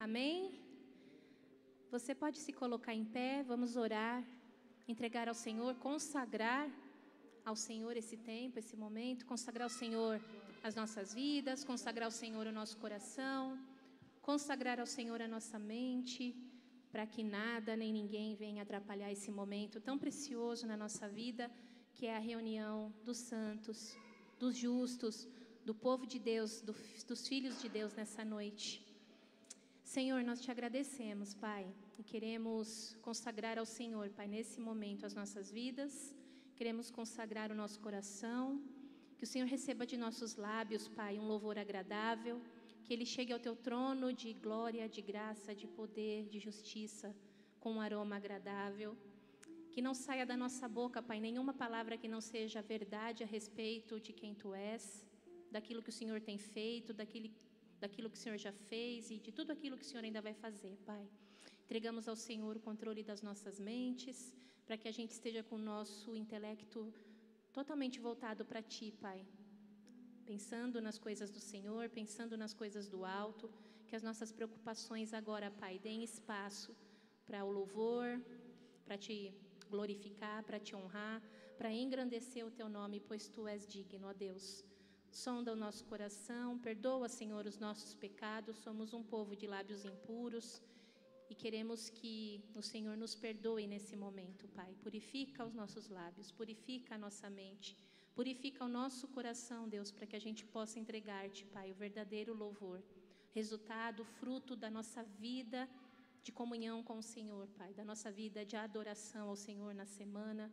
Amém? Você pode se colocar em pé, vamos orar, entregar ao Senhor, consagrar ao Senhor esse tempo, esse momento, consagrar ao Senhor as nossas vidas, consagrar ao Senhor o nosso coração, consagrar ao Senhor a nossa mente, para que nada nem ninguém venha atrapalhar esse momento tão precioso na nossa vida, que é a reunião dos santos, dos justos, do povo de Deus, dos filhos de Deus nessa noite. Senhor, nós te agradecemos, Pai, e queremos consagrar ao Senhor, Pai, nesse momento as nossas vidas, queremos consagrar o nosso coração, que o Senhor receba de nossos lábios, Pai, um louvor agradável, que Ele chegue ao Teu trono de glória, de graça, de poder, de justiça, com um aroma agradável, que não saia da nossa boca, Pai, nenhuma palavra que não seja verdade a respeito de quem Tu és, daquilo que o Senhor tem feito, daquilo que o Senhor já fez e de tudo aquilo que o Senhor ainda vai fazer, Pai. Entregamos ao Senhor o controle das nossas mentes, para que a gente esteja com o nosso intelecto totalmente voltado para Ti, Pai. Pensando nas coisas do Senhor, pensando nas coisas do alto, que as nossas preocupações agora, Pai, deem espaço para o louvor, para Te glorificar, para Te honrar, para engrandecer o Teu nome, pois Tu és digno, ó Deus. Sonda o nosso coração, perdoa, Senhor, os nossos pecados, somos um povo de lábios impuros e queremos que o Senhor nos perdoe nesse momento, Pai. Purifica os nossos lábios, purifica a nossa mente, purifica o nosso coração, Deus, para que a gente possa entregar-te, Pai, o verdadeiro louvor, resultado, fruto da nossa vida de comunhão com o Senhor, Pai, da nossa vida de adoração ao Senhor na semana.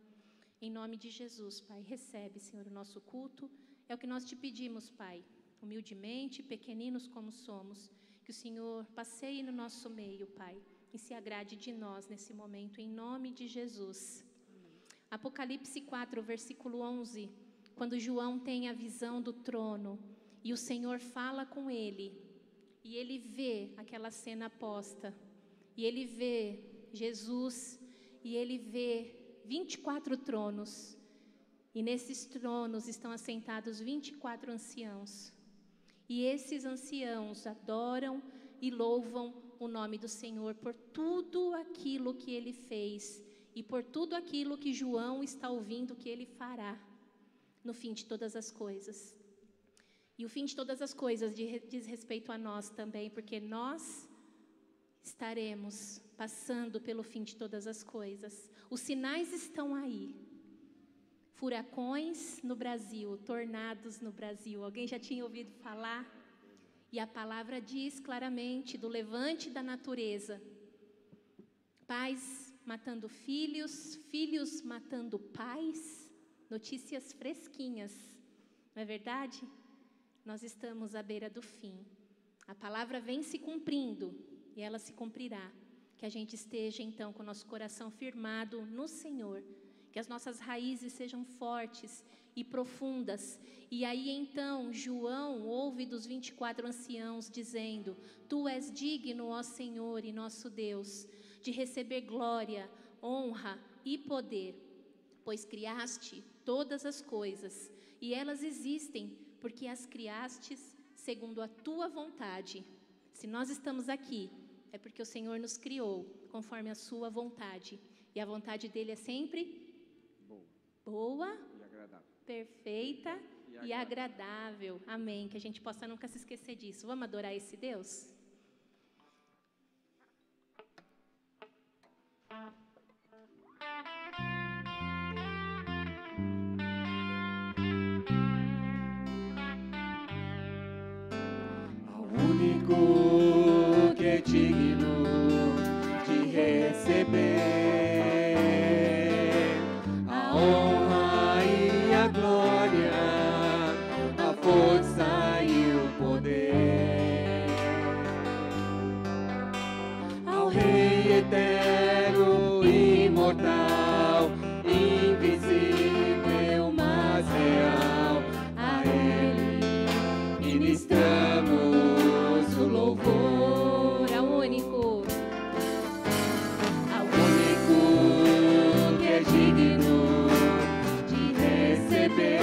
Em nome de Jesus, Pai, recebe, Senhor, o nosso culto. É o que nós te pedimos, Pai, humildemente, pequeninos como somos, que o Senhor passeie no nosso meio, Pai, e se agrade de nós nesse momento, em nome de Jesus. Apocalipse 4, versículo 11, quando João tem a visão do trono, e o Senhor fala com ele, e ele vê aquela cena posta, e ele vê Jesus, e ele vê 24 tronos, e nesses tronos estão assentados 24 anciãos. E esses anciãos adoram e louvam o nome do Senhor por tudo aquilo que Ele fez e por tudo aquilo que João está ouvindo que Ele fará no fim de todas as coisas. E o fim de todas as coisas diz respeito a nós também, porque nós estaremos passando pelo fim de todas as coisas. Os sinais estão aí. Furacões no Brasil, tornados no Brasil. Alguém já tinha ouvido falar? E a palavra diz claramente do levante da natureza. Pais matando filhos, filhos matando pais. Notícias fresquinhas, não é verdade? Nós estamos à beira do fim. A palavra vem se cumprindo e ela se cumprirá. Que a gente esteja então com o nosso coração firmado no Senhor. Que as nossas raízes sejam fortes e profundas. E aí então João ouve dos 24 anciãos dizendo: Tu és digno, ó Senhor e nosso Deus, de receber glória, honra e poder, pois criaste todas as coisas, e elas existem porque as criastes segundo a Tua vontade. Se nós estamos aqui, é porque o Senhor nos criou conforme a Sua vontade. E a vontade dEle é sempre boa, e agradável. Perfeita e agradável. Amém. Que a gente possa nunca se esquecer disso. Vamos adorar esse Deus? Ao único que é digno de receber a honra e a glória, a força e o poder, ao Rei eterno, imortal, invisível, mas real, a Ele ministramos o louvor. Ao único que é digno de receber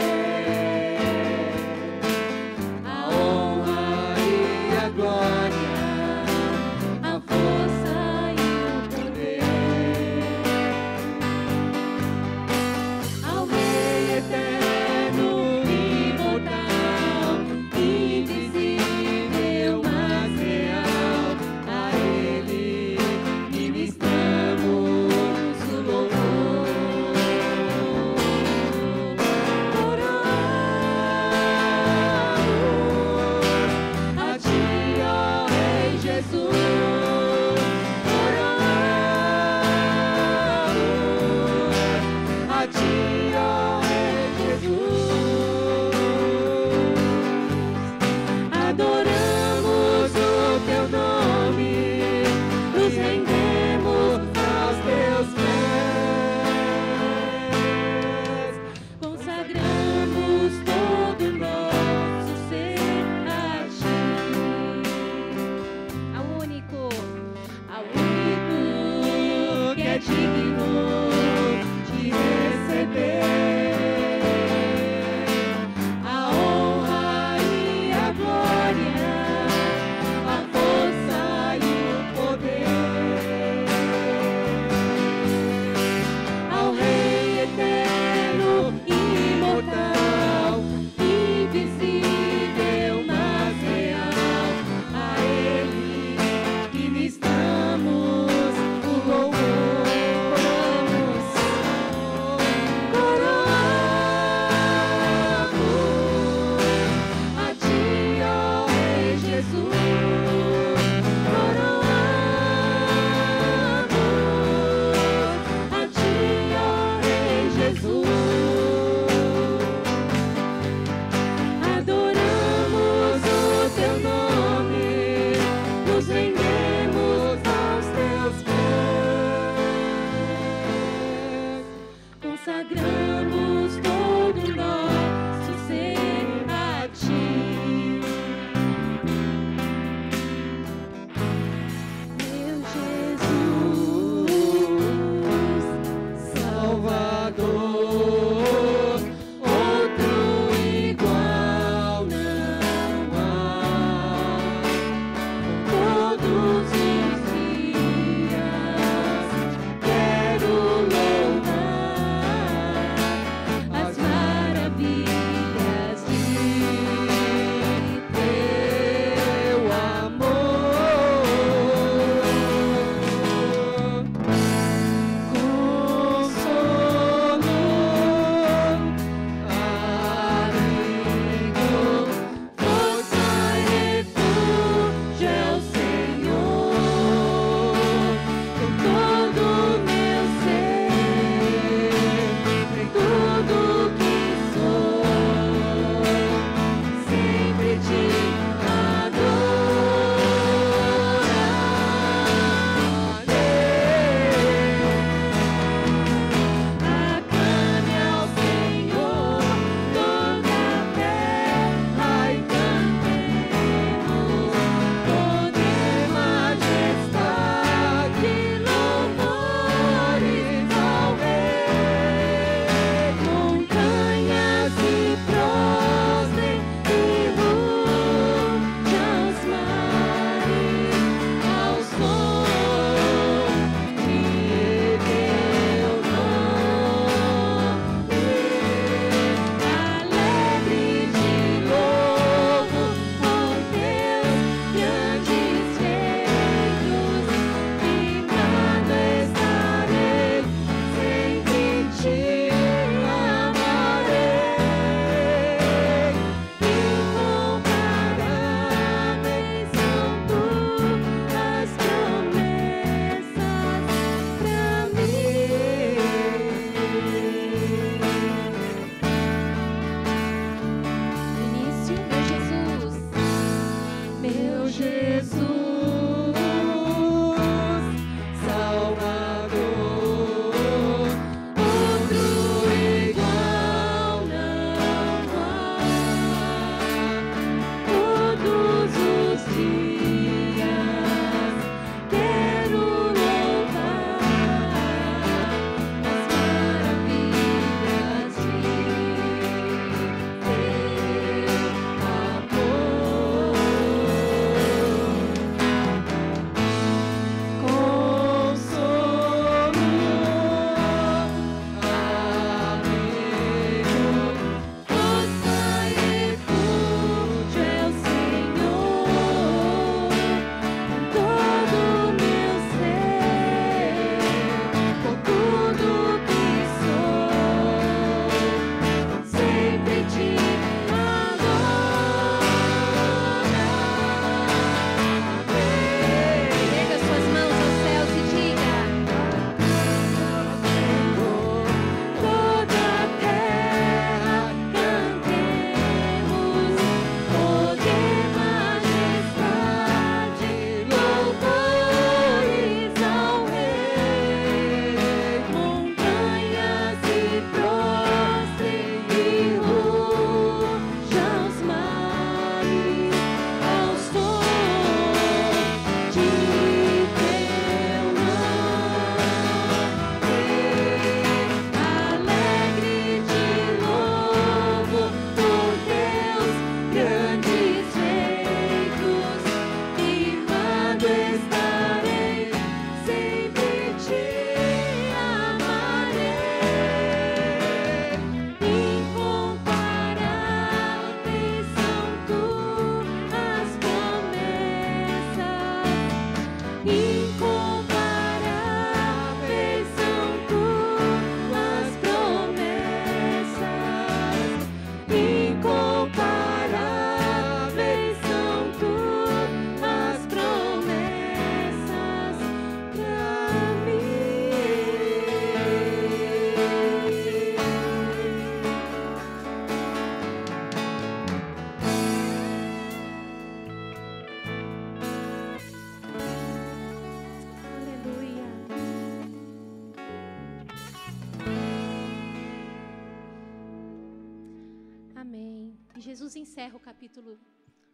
Amém. E Jesus encerra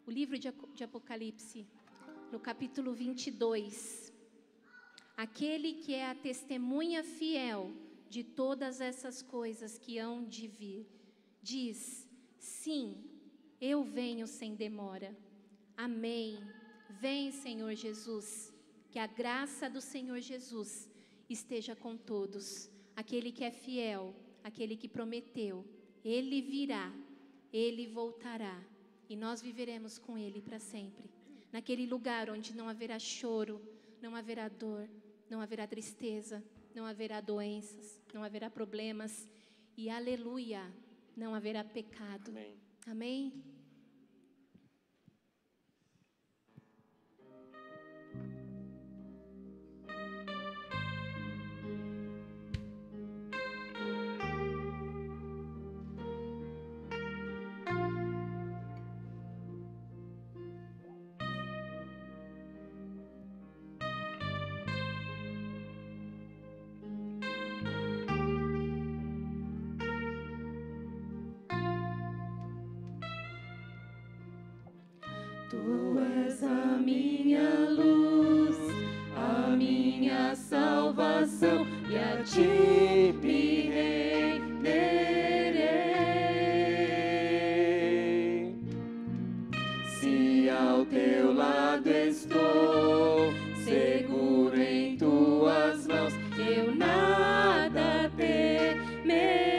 o livro de Apocalipse, no capítulo 22. Aquele que é a testemunha fiel de todas essas coisas que hão de vir, diz: sim, eu venho sem demora. Amém. Vem, Senhor Jesus. Que a graça do Senhor Jesus esteja com todos. Aquele que é fiel, aquele que prometeu, Ele virá, Ele voltará, e nós viveremos com Ele para sempre. Naquele lugar onde não haverá choro, não haverá dor, não haverá tristeza, não haverá doenças, não haverá problemas, e aleluia, não haverá pecado. Amém. Amém? Tu és a minha luz, a minha salvação, e a ti me renderei. Se ao teu lado estou, seguro em tuas mãos, eu nada temerei.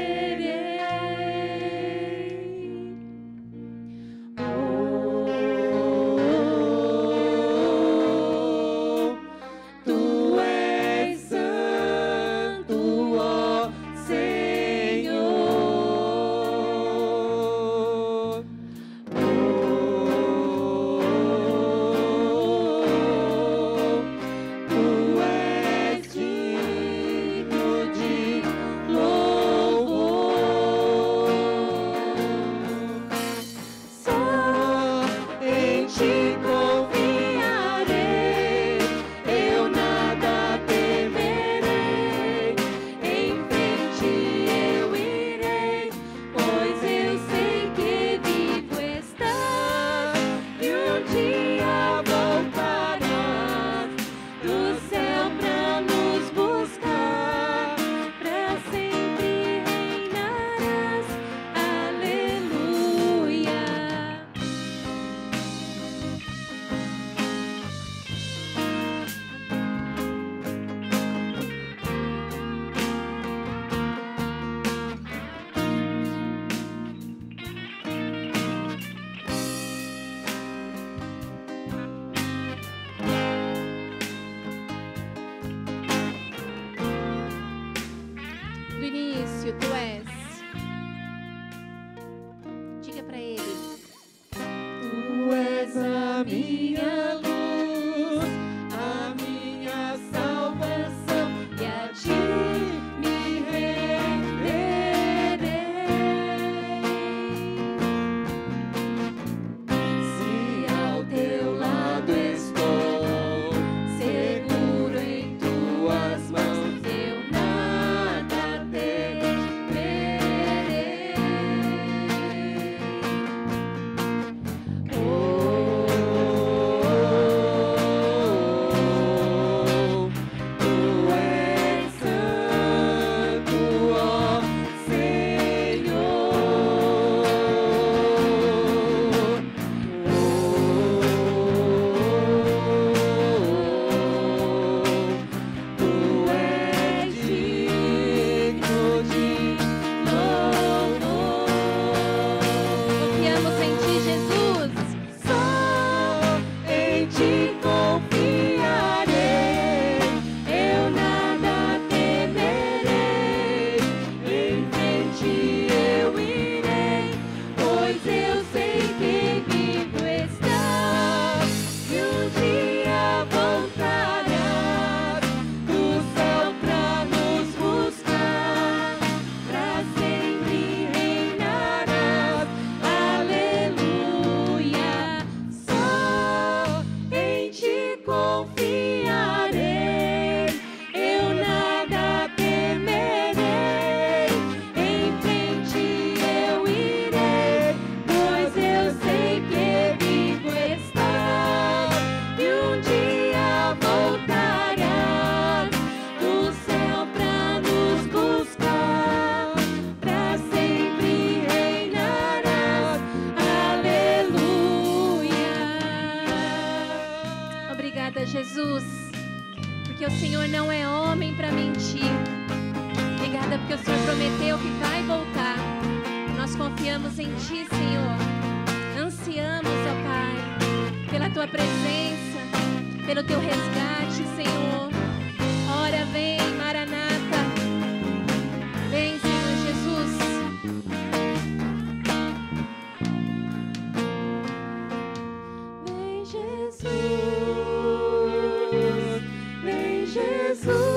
Do início, tu és. Diga para ele. Tu és a minha luz, a minha salvação, e a ti me renderei. Se ao teu lado estou, seguro em tuas mãos, eu nada temerei. porque o Senhor não é homem para mentir. Obrigada porque o Senhor prometeu que vai voltar. Nós confiamos em Ti, Senhor. Ansiamos, ó Pai, pela Tua presença, pelo Teu resgate, Senhor. Ora, vem, Maranata. Vem, Senhor Jesus. Vem, Jesus. Vem, Jesus.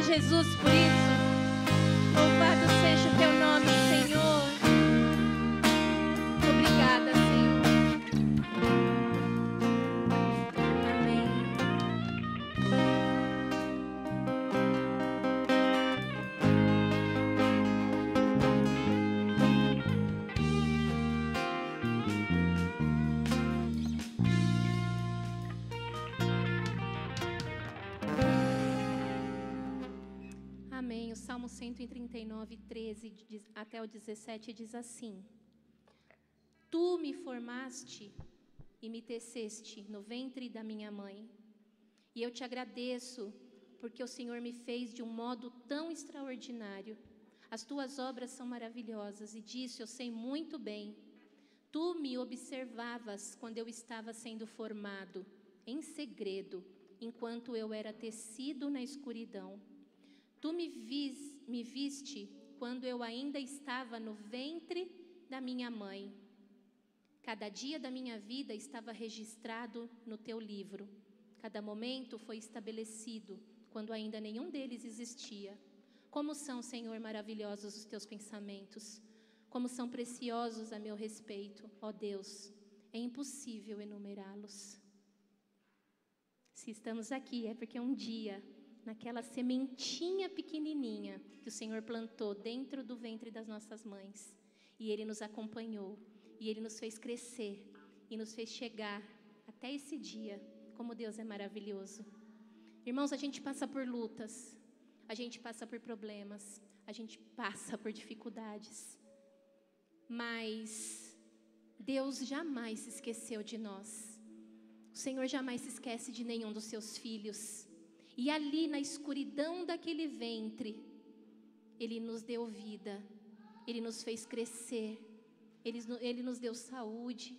Jesus, por isso. Louvado seja o Teu nome, Senhor. Obrigada, Senhor. Amém. Amém. O Salmo 139, 13 até o 17 diz assim: Tu me formaste e me teceste no ventre da minha mãe. E eu te agradeço, porque o Senhor me fez de um modo tão extraordinário. As tuas obras são maravilhosas, e disso eu sei muito bem. Tu me observavas quando eu estava sendo formado, em segredo, enquanto eu era tecido na escuridão. Tu me viste quando eu ainda estava no ventre da minha mãe. Cada dia da minha vida estava registrado no teu livro. Cada momento foi estabelecido, quando ainda nenhum deles existia. Como são, Senhor, maravilhosos os teus pensamentos. Como são preciosos a meu respeito, ó Deus. É impossível enumerá-los. Se estamos aqui, é porque um dia, naquela sementinha pequenininha que o Senhor plantou dentro do ventre das nossas mães, e Ele nos acompanhou, e Ele nos fez crescer, e nos fez chegar até esse dia. Como Deus é maravilhoso. Irmãos, a gente passa por lutas, a gente passa por problemas, a gente passa por dificuldades, mas Deus jamais se esqueceu de nós. O Senhor jamais se esquece de nenhum dos seus filhos. E ali na escuridão daquele ventre, Ele nos deu vida, Ele nos fez crescer, Ele nos deu saúde,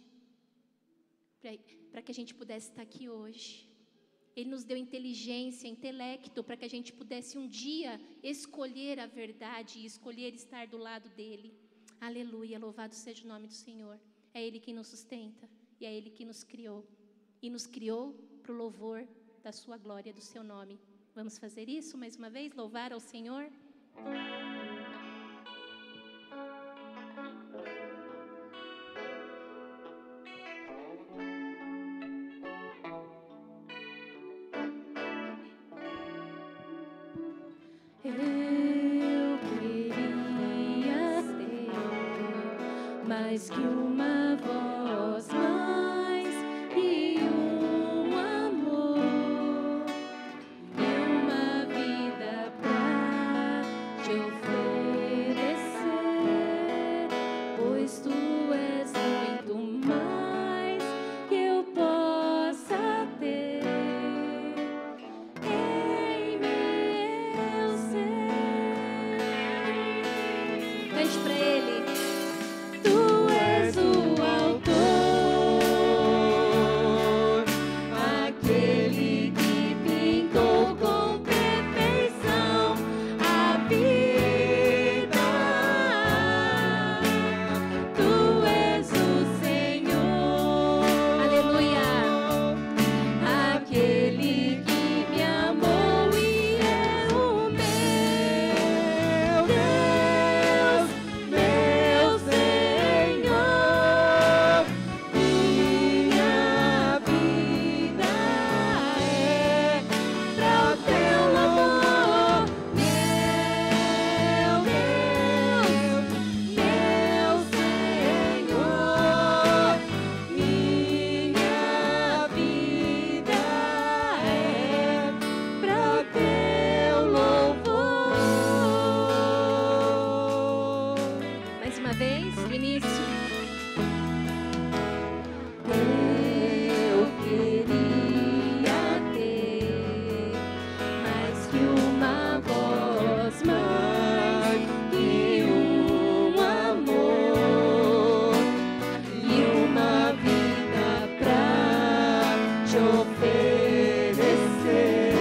para que a gente pudesse estar aqui hoje. Ele nos deu inteligência, intelecto, para que a gente pudesse um dia escolher a verdade e escolher estar do lado dEle. Aleluia, louvado seja o nome do Senhor. É Ele quem nos sustenta e é Ele que nos criou. E nos criou para o louvor da sua glória, do seu nome. Vamos fazer isso mais uma vez? Louvar ao Senhor? Mais que uma voz, mais que te oferecer, pois tu és muito mais que eu possa ter em meu ser. Cante pra Ele. Tu és o autor, aquele que pintou com perfeição a vida. Tu és o Senhor, aleluia, aquele que me amou e é o meu Deus, meu Senhor. Minha vida é pra o teu louvor, meu Deus, meu Senhor. Minha vida é pra o teu louvor. Mais uma vez, no início. Eu queria ter mais que uma voz, mais que um amor e uma vida pra te oferecer,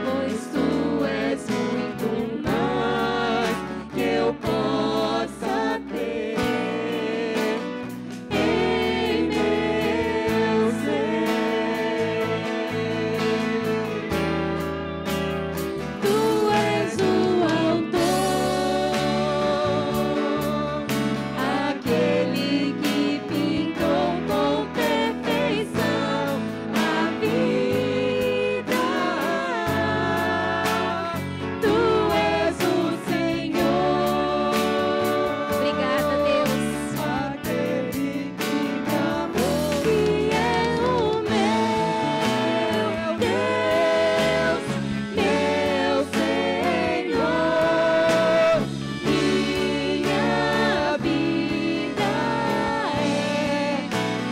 pois tu és muito mais que eu possa ter em meu ser. Tu és o autor, aquele que pintou com perfeição a vida. Tu és o Senhor. Obrigada, Deus. Aquele que me amou e é o meu Deus, meu Senhor. Minha vida é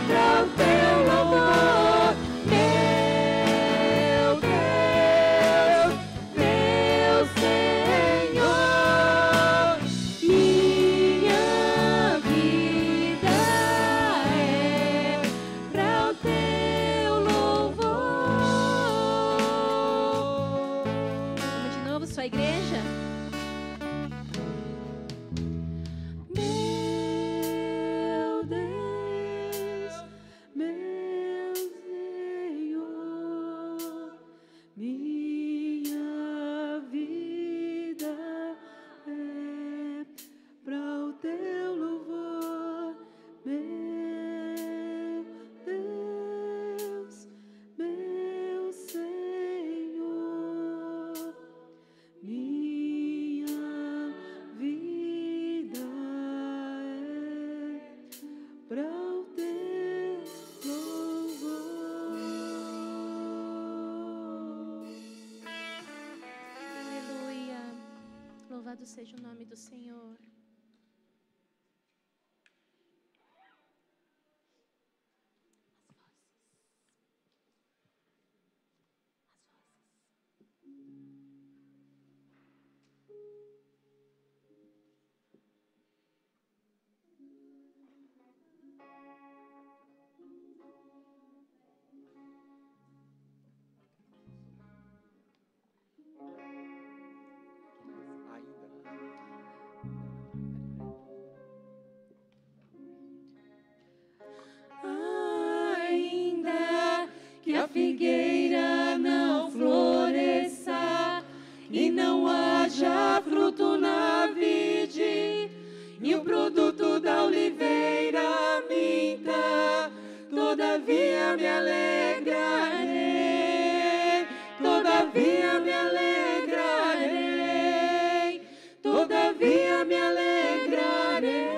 pra o teu louvor, meu Deus, meu Senhor. Minha vida é pra o teu louvor. Vamos de novo, sua igreja? Meu Deus, meu Senhor, minha vida é pra o teu louvor, meu Deus, meu Senhor. Minha vida é pra o teu louvor. Aleluia. Louvado seja o nome do Senhor. Ainda que a figueira não floresça e não haja fruto na vide, e o produto da oliveira minta, todavia me alegrarei, todavia me alegrarei, todavia me alegrarei.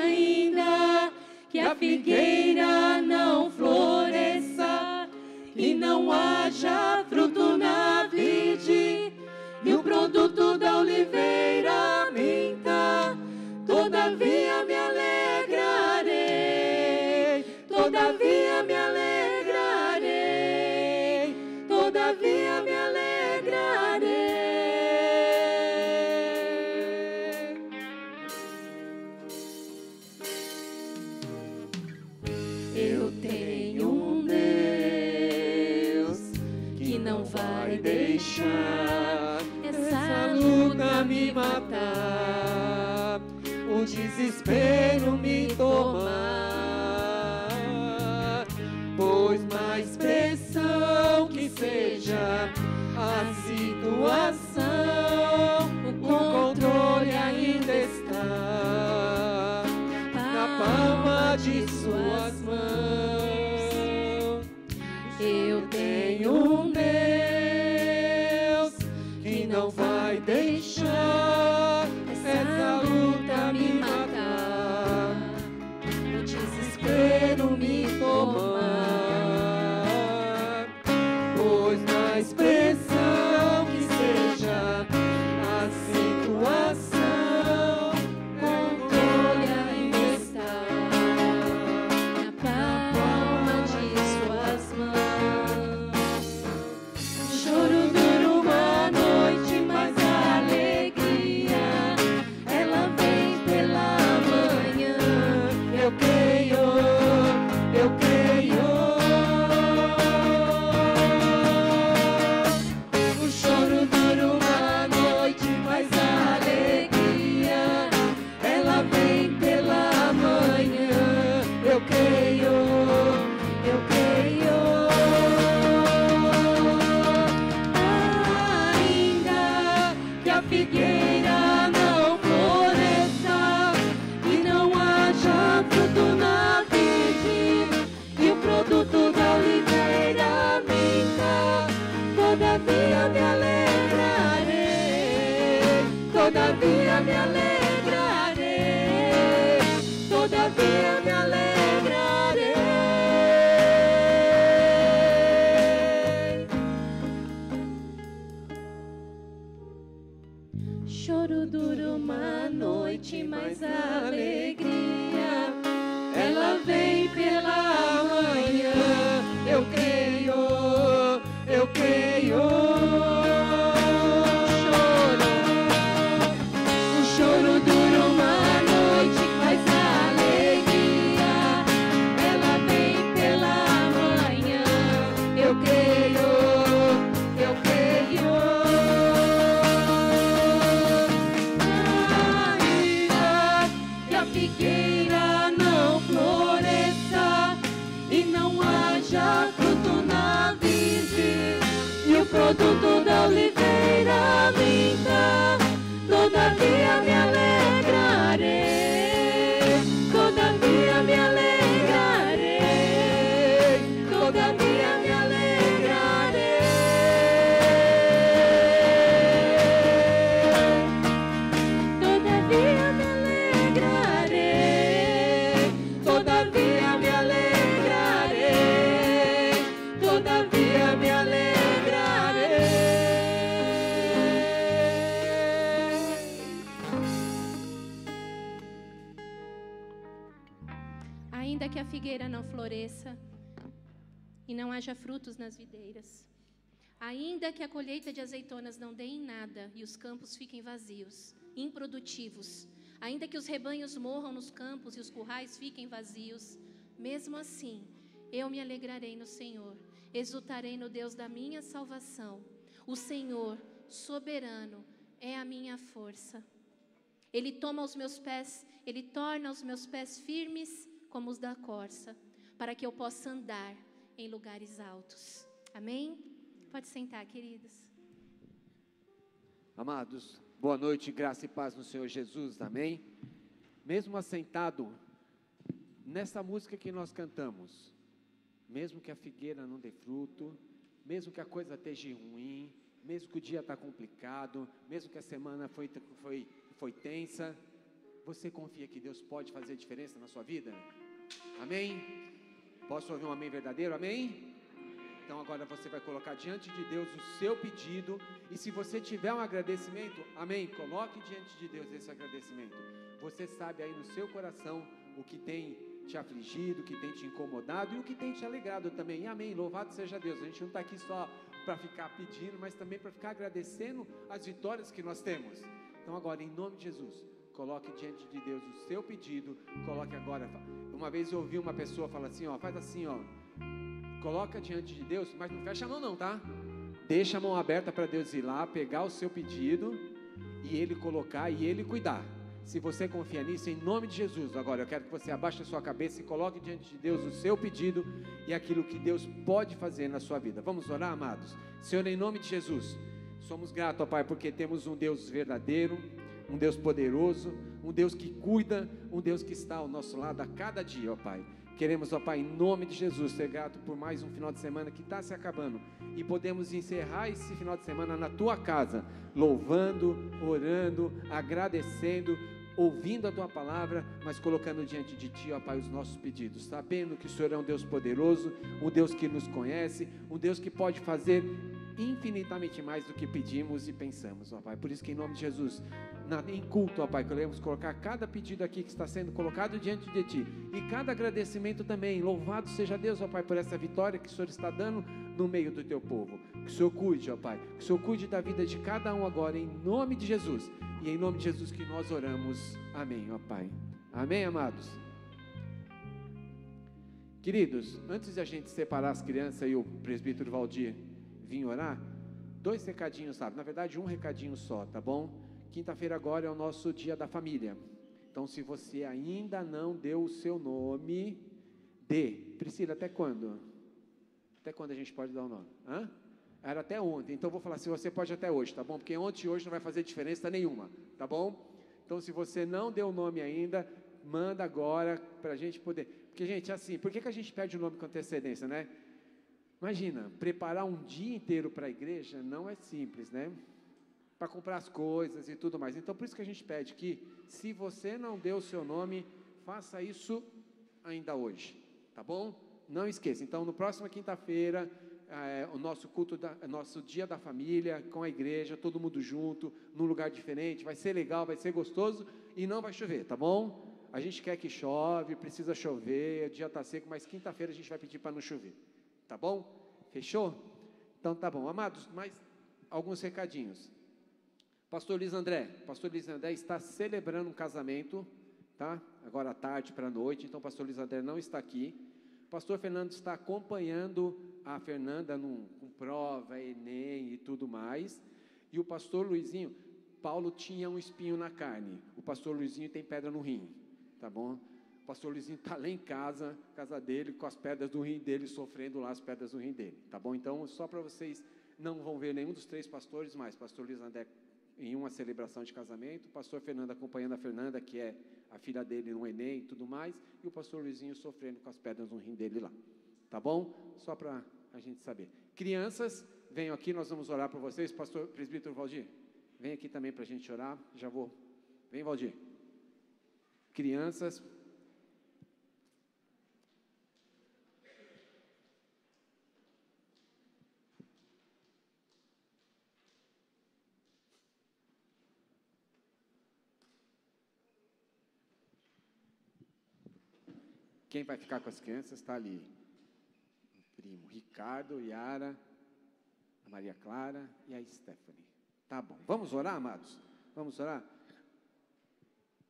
Ainda que a figueira não floresça da oliveira minta, todavia me alegrarei, todavia me alegrarei, todavia me alegrarei. Eu tenho um Deus que não vai deixar essa luta me matar, o desespero me tomar, pois mais pressão que seja a situação, o controle ainda está na palma de suas mãos. Eu tenho um Deus que não vai deixar essa luta me matar, o desespero me tomar, pois na expressão que seja a situação, controle ainda está na palma de suas mãos. O choro dura uma noite, mas a alegria ela vem pela manhã. Eu creio, eu creio. O choro dura uma noite, mas a alegria ela vem pela manhã. Eu creio, eu creio. Ainda que a figueira não floresça e não haja fruto na vide e o produto da oliveira minta, todavia me alegrarei, todavia me alegrarei, todavia me alegrarei. Choro dura uma noite, mas a alegria ela vem pela manhã. Eu creio, eu creio. O choro dura uma noite, mas a alegria ela vem pela manhã. Eu creio, eu creio. Ainda que a figueira não floresça e não haja fruto na vide e o produto da oliveira minta, todavia me alegrarei, todavia me alegrarei, todavia me alegrarei, todavia me alegrarei, todavia me alegrarei, todavia me alegrarei. Ainda que a figueira não floresça e não haja frutos nas videiras, ainda que a colheita de azeitonas não dê em nada e os campos fiquem vazios, improdutivos, ainda que os rebanhos morram nos campos e os currais fiquem vazios, mesmo assim, eu me alegrarei no Senhor, exultarei no Deus da minha salvação. O Senhor, soberano, é a minha força. Ele torna os meus pés firmes como os da corça, para que eu possa andar em lugares altos. Amém? Pode sentar, queridos. Amados, boa noite, graça e paz no Senhor Jesus, amém? Mesmo assentado nessa música que nós cantamos, mesmo que a figueira não dê fruto, mesmo que a coisa esteja ruim, mesmo que o dia está complicado, mesmo que a semana foi tensa, você confia que Deus pode fazer diferença na sua vida? Amém? Posso ouvir um amém verdadeiro? Amém? Então agora você vai colocar diante de Deus o seu pedido, e se você tiver um agradecimento, amém, coloque diante de Deus esse agradecimento. Você sabe aí no seu coração o que tem te afligido, o que tem te incomodado e o que tem te alegrado também, e amém, louvado seja Deus. A gente não está aqui só para ficar pedindo, mas também para ficar agradecendo as vitórias que nós temos. Então agora, em nome de Jesus, coloque diante de Deus o seu pedido, coloque agora. Uma vez eu ouvi uma pessoa falar assim, ó, faz assim, ó, coloca diante de Deus, mas não fecha a mão não, tá? Deixa a mão aberta para Deus ir lá, pegar o seu pedido e Ele colocar e Ele cuidar. Se você confia nisso, em nome de Jesus, agora eu quero que você abaixe a sua cabeça e coloque diante de Deus o seu pedido e aquilo que Deus pode fazer na sua vida. Vamos orar, amados? Senhor, em nome de Jesus, somos gratos, ó Pai, porque temos um Deus verdadeiro, um Deus poderoso, um Deus que cuida, um Deus que está ao nosso lado a cada dia, ó Pai. Queremos, ó Pai, em nome de Jesus, ser grato por mais um final de semana que está se acabando e podemos encerrar esse final de semana na Tua casa, louvando, orando, agradecendo, ouvindo a Tua palavra, mas colocando diante de Ti, ó Pai, os nossos pedidos, sabendo que o Senhor é um Deus poderoso, um Deus que nos conhece, um Deus que pode fazer infinitamente mais do que pedimos e pensamos, ó Pai. Por isso que em nome de Jesus, em culto, ó Pai, queremos colocar cada pedido aqui que está sendo colocado diante de Ti, e cada agradecimento também. Louvado seja Deus, ó Pai, por essa vitória que o Senhor está dando no meio do Teu povo. Que o Senhor cuide, ó Pai, que o Senhor cuide da vida de cada um agora, em nome de Jesus, e em nome de Jesus que nós oramos, amém, ó Pai. Amém, amados? Queridos, antes de a gente separar as crianças e o presbítero Valdir vir orar, 2 recadinhos, sabe? Na verdade, 1 recadinho só, tá bom? Quinta-feira agora é o nosso dia da família. Então, se você ainda não deu o seu nome, dê. Priscila, até quando? Até quando a gente pode dar o nome? Hã? Era até ontem, então eu vou falar, se você pode até hoje, tá bom? Porque ontem e hoje não vai fazer diferença nenhuma, tá bom? Então, se você não deu o nome ainda, manda agora para a gente poder. Porque, gente, assim, por que a gente pede o nome com antecedência, né? Imagina, preparar um dia inteiro para a igreja não é simples, né? Para comprar as coisas e tudo mais. Então, por isso que a gente pede que, se você não deu o seu nome, faça isso ainda hoje, tá bom? Não esqueça. Então, no próximo quinta-feira, o nosso culto, nosso dia da família, com a igreja, todo mundo junto, num lugar diferente, vai ser legal, vai ser gostoso e não vai chover, tá bom? A gente quer que chove, precisa chover, o dia está seco, mas quinta-feira a gente vai pedir para não chover. Tá bom? Fechou? Então tá bom. Amados, mais alguns recadinhos. Pastor Luiz André está celebrando um casamento, tá? Agora à tarde para a noite, então o pastor Luiz André não está aqui. O pastor Fernando está acompanhando a Fernanda com prova, Enem e tudo mais. E o pastor Luizinho, Paulo tinha um espinho na carne. O pastor Luizinho tem pedra no rim, tá bom? O pastor Luizinho está lá em casa dele, com as pedras do rim dele, sofrendo lá as pedras do rim dele, tá bom? Então, só para vocês, não vão ver nenhum dos 3 pastores, mas pastor Luiz André em uma celebração de casamento, o pastor Fernando acompanhando a Fernanda, que é a filha dele no Enem e tudo mais, e o pastor Luizinho sofrendo com as pedras no rim dele lá, tá bom? Só para a gente saber. Crianças, venham aqui, nós vamos orar por vocês. Pastor presbítero Valdir, vem aqui também para a gente orar, já vou. Vem, Valdir. Crianças, quem vai ficar com as crianças está ali. O primo Ricardo, Yara, a Maria Clara e a Stephanie. Tá bom. Vamos orar, amados? Vamos orar?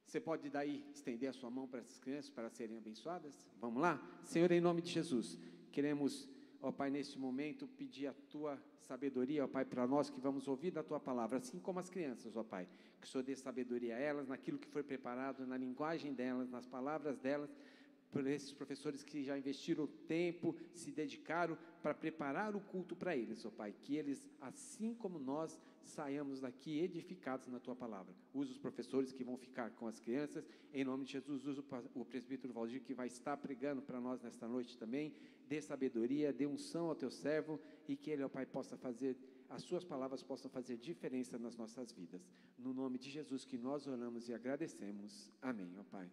Você pode daí estender a sua mão para essas crianças para serem abençoadas? Vamos lá? Senhor, em nome de Jesus, queremos, ó Pai, neste momento, pedir a Tua sabedoria, ó Pai, para nós que vamos ouvir da Tua palavra, assim como as crianças, ó Pai, que o Senhor dê sabedoria a elas, naquilo que foi preparado, na linguagem delas, nas palavras delas, por esses professores que já investiram tempo, se dedicaram para preparar o culto para eles, ó Pai, que eles, assim como nós, saiamos daqui edificados na Tua palavra. Usa os professores que vão ficar com as crianças, em nome de Jesus, usa o presbítero Valdir, que vai estar pregando para nós nesta noite também, dê sabedoria, dê unção ao Teu servo, e que ele, ó Pai, possa fazer, as Suas palavras possam fazer diferença nas nossas vidas. No nome de Jesus que nós oramos e agradecemos. Amém, ó Pai.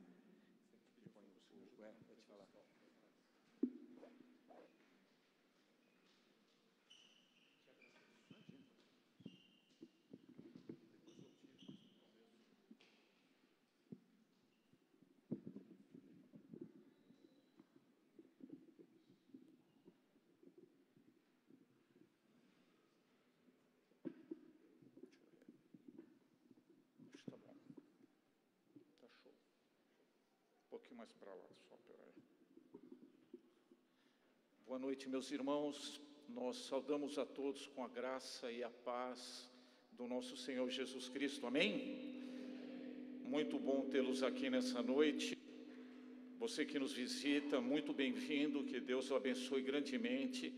pouquinho mais para lá, só, peraí. Boa noite, meus irmãos. Nós saudamos a todos com a graça e a paz do nosso Senhor Jesus Cristo. Amém? Muito bom tê-los aqui nessa noite. Você que nos visita, muito bem-vindo. Que Deus o abençoe grandemente.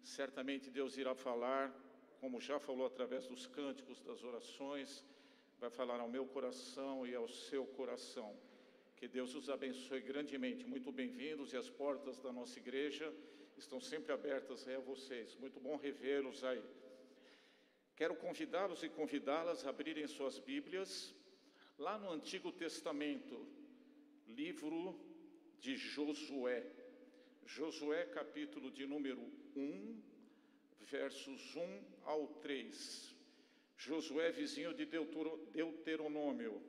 Certamente Deus irá falar, como já falou através dos cânticos, das orações, vai falar ao meu coração e ao seu coração. Que Deus os abençoe grandemente. Muito bem-vindos, e as portas da nossa igreja estão sempre abertas aí a vocês. Muito bom revê-los aí. Quero convidá-los e convidá-las a abrirem suas Bíblias lá no Antigo Testamento, livro de Josué. Josué, capítulo de número 1, versos 1 ao 3. Josué, vizinho de Deuteronômio.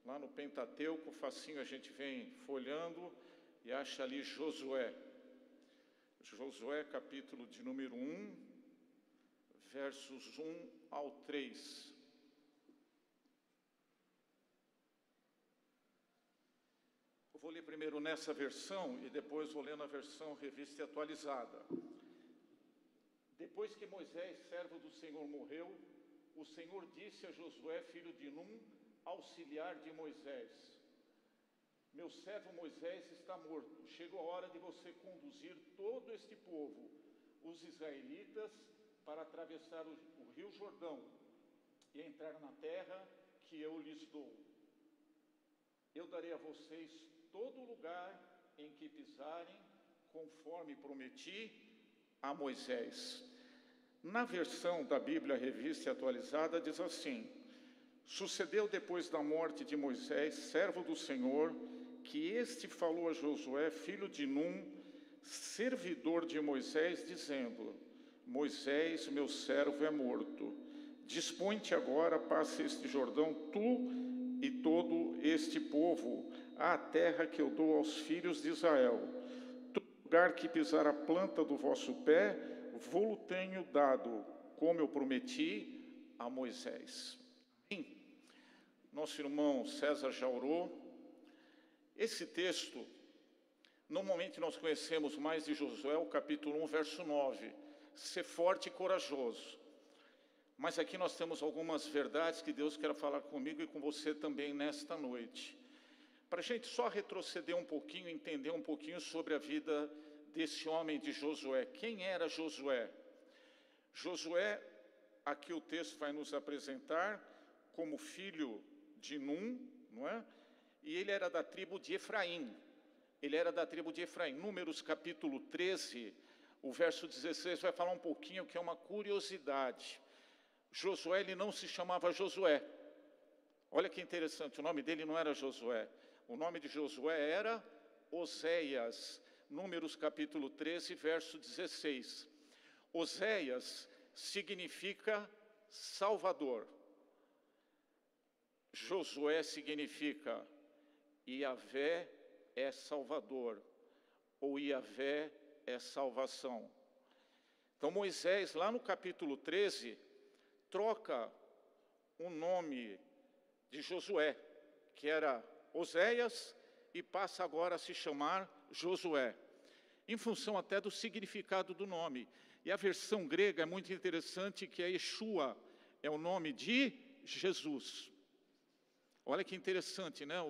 Lá no Pentateuco, facinho, a gente vem folhando e acha ali Josué. Josué, capítulo de número 1, versos 1 ao 3. Eu vou ler primeiro nessa versão e depois vou ler na versão revista e atualizada. Depois que Moisés, servo do Senhor, morreu, o Senhor disse a Josué, filho de Num, auxiliar de Moisés: meu servo Moisés está morto. Chegou a hora de você conduzir todo este povo, os israelitas, para atravessar o rio Jordão e entrar na terra que eu lhes dou. Eu darei a vocês todo lugar em que pisarem, conforme prometi a Moisés. Na versão da Bíblia Revista e Atualizada diz assim: sucedeu depois da morte de Moisés, servo do Senhor, que este falou a Josué, filho de Num, servidor de Moisés, dizendo: Moisés, meu servo, é morto. Dispõe-te agora, passa este Jordão, tu e todo este povo, à terra que eu dou aos filhos de Israel. Todo lugar que pisar a planta do vosso pé, vou-lo tenho dado, como eu prometi a Moisés. Amém? Nosso irmão César já orou. Esse texto, normalmente nós conhecemos mais de Josué, o capítulo 1, verso 9. Ser forte e corajoso. Mas aqui nós temos algumas verdades que Deus quer falar comigo e com você também nesta noite. Para a gente só retroceder um pouquinho, entender um pouquinho sobre a vida desse homem de Josué. Quem era Josué? Josué, aqui o texto vai nos apresentar como filho de Num, não é? E ele era da tribo de Efraim. Ele era da tribo de Efraim. Números capítulo 13, o verso 16 vai falar um pouquinho que é uma curiosidade. Josué, ele não se chamava Josué. Olha que interessante, o nome dele não era Josué. O nome de Josué era Oséias. Números capítulo 13, verso 16. Oséias significa Salvador. Josué significa Iavé é Salvador, ou Iavé é salvação. Então Moisés, lá no capítulo 13, troca o nome de Josué, que era Oséias, e passa agora a se chamar Josué, em função até do significado do nome. E a versão grega é muito interessante, que é Yeshua, é o nome de Jesus. Olha que interessante, né?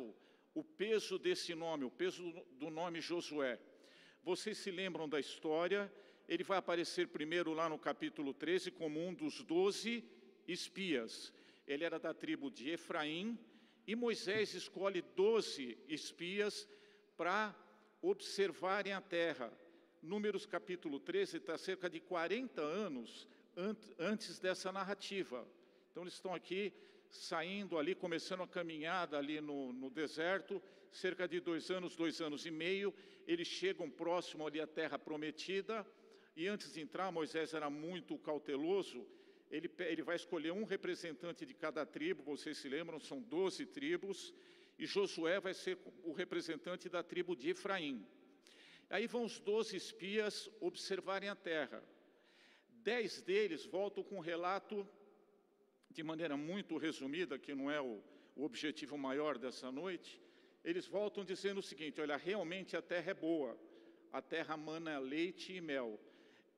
O peso desse nome, o peso do nome Josué. Vocês se lembram da história? Ele vai aparecer primeiro lá no capítulo 13 como um dos 12 espias. Ele era da tribo de Efraim e Moisés escolhe 12 espias para observarem a terra. Números capítulo 13 está cerca de 40 anos antes dessa narrativa. Então eles estão aqui saindo ali, começando a caminhada ali no deserto, cerca de 2 anos e meio, eles chegam próximo ali à terra prometida, e antes de entrar, Moisés era muito cauteloso, ele vai escolher um representante de cada tribo, vocês se lembram, são 12 tribos, e Josué vai ser o representante da tribo de Efraim. Aí vão os 12 espias observarem a terra. 10 deles voltam com um relato de maneira muito resumida, que não é o objetivo maior dessa noite, eles voltam dizendo o seguinte: olha, realmente a terra é boa, a terra mana leite e mel.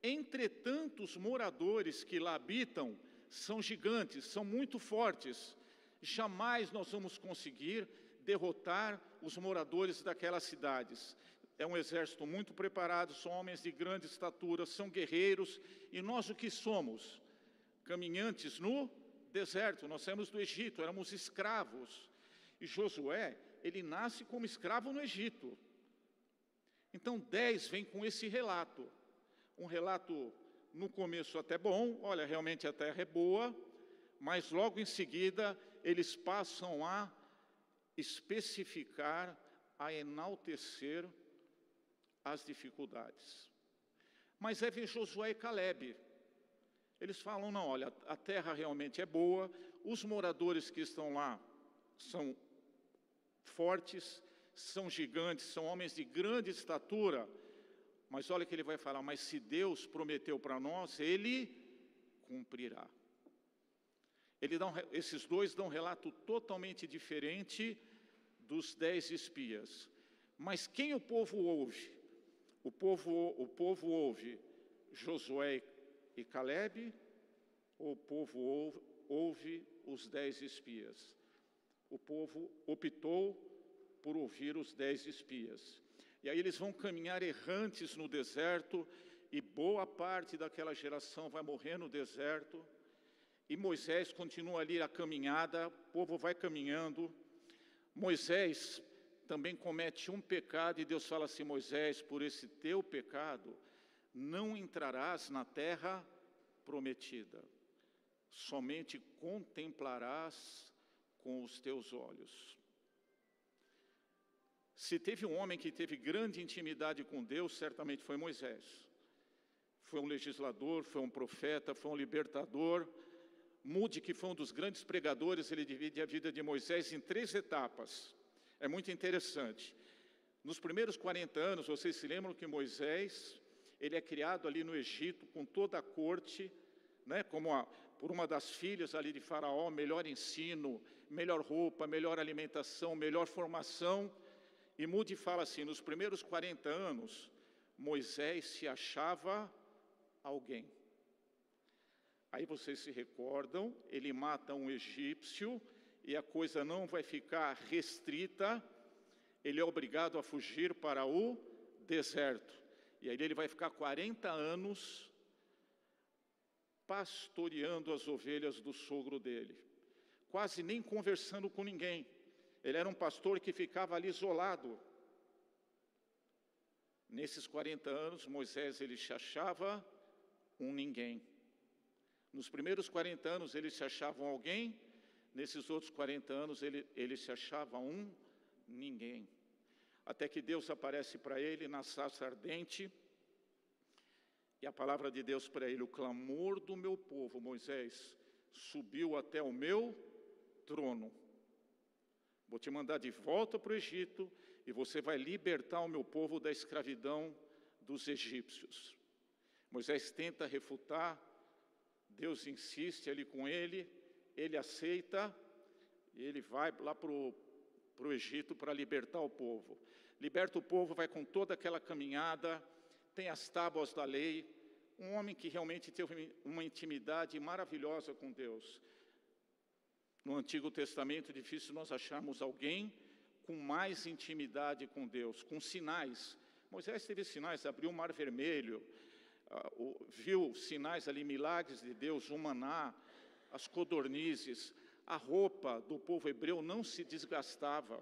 Entretanto, os moradores que lá habitam são gigantes, são muito fortes. Jamais nós vamos conseguir derrotar os moradores daquelas cidades. É um exército muito preparado, são homens de grande estatura, são guerreiros. E nós o que somos? Caminhantes no deserto. Nós saímos do Egito, éramos escravos. E Josué, ele nasce como escravo no Egito. Então 10 vem com esse relato. Um relato no começo até bom, olha, realmente a terra é boa, mas logo em seguida eles passam a especificar, a enaltecer as dificuldades. Mas aí vem Josué e Calebe. Eles falam, não, olha, a terra realmente é boa, os moradores que estão lá são fortes, são gigantes, são homens de grande estatura. Mas olha que ele vai falar, mas se Deus prometeu para nós, Ele cumprirá. Esses dois dão um relato totalmente diferente dos 10 espias. Mas quem o povo ouve? O povo ouve Josué e Calebe, ou o povo ouve os 10 espias? O povo optou por ouvir os 10 espias. E aí eles vão caminhar errantes no deserto, e boa parte daquela geração vai morrer no deserto. E Moisés continua ali a caminhada, o povo vai caminhando. Moisés também comete um pecado, e Deus fala assim: Moisés, por esse teu pecado, não entrarás na terra prometida, somente contemplarás com os teus olhos. Se teve um homem que teve grande intimidade com Deus, certamente foi Moisés. Foi um legislador, foi um profeta, foi um libertador. Moody, que foi um dos grandes pregadores, ele divide a vida de Moisés em 3 etapas. É muito interessante. Nos primeiros 40 anos, vocês se lembram que Moisés, ele é criado ali no Egito, com toda a corte, né, por uma das filhas ali de Faraó, melhor ensino, melhor roupa, melhor alimentação, melhor formação. E Moody fala assim, nos primeiros 40 anos, Moisés se achava alguém. Aí vocês se recordam, ele mata um egípcio, e a coisa não vai ficar restrita, ele é obrigado a fugir para o deserto. E aí ele vai ficar 40 anos pastoreando as ovelhas do sogro dele, quase nem conversando com ninguém. Ele era um pastor que ficava ali isolado. Nesses 40 anos, Moisés, ele se achava um ninguém. Nos primeiros 40 anos, ele se achava alguém. Nesses outros 40 anos, ele se achava um ninguém. Até que Deus aparece para ele na sarça ardente. E a palavra de Deus para ele: o clamor do meu povo, Moisés, subiu até o meu trono. Vou te mandar de volta para o Egito, e você vai libertar o meu povo da escravidão dos egípcios. Moisés tenta refutar, Deus insiste ali com ele aceita, e ele vai lá para o Egito para libertar o povo. Liberta o povo, vai com toda aquela caminhada, tem as tábuas da lei, um homem que realmente teve uma intimidade maravilhosa com Deus. No Antigo Testamento é difícil nós acharmos alguém com mais intimidade com Deus, com sinais. Moisés teve sinais, abriu o Mar Vermelho, viu sinais ali, milagres de Deus, o maná, as codornizes, a roupa do povo hebreu não se desgastava.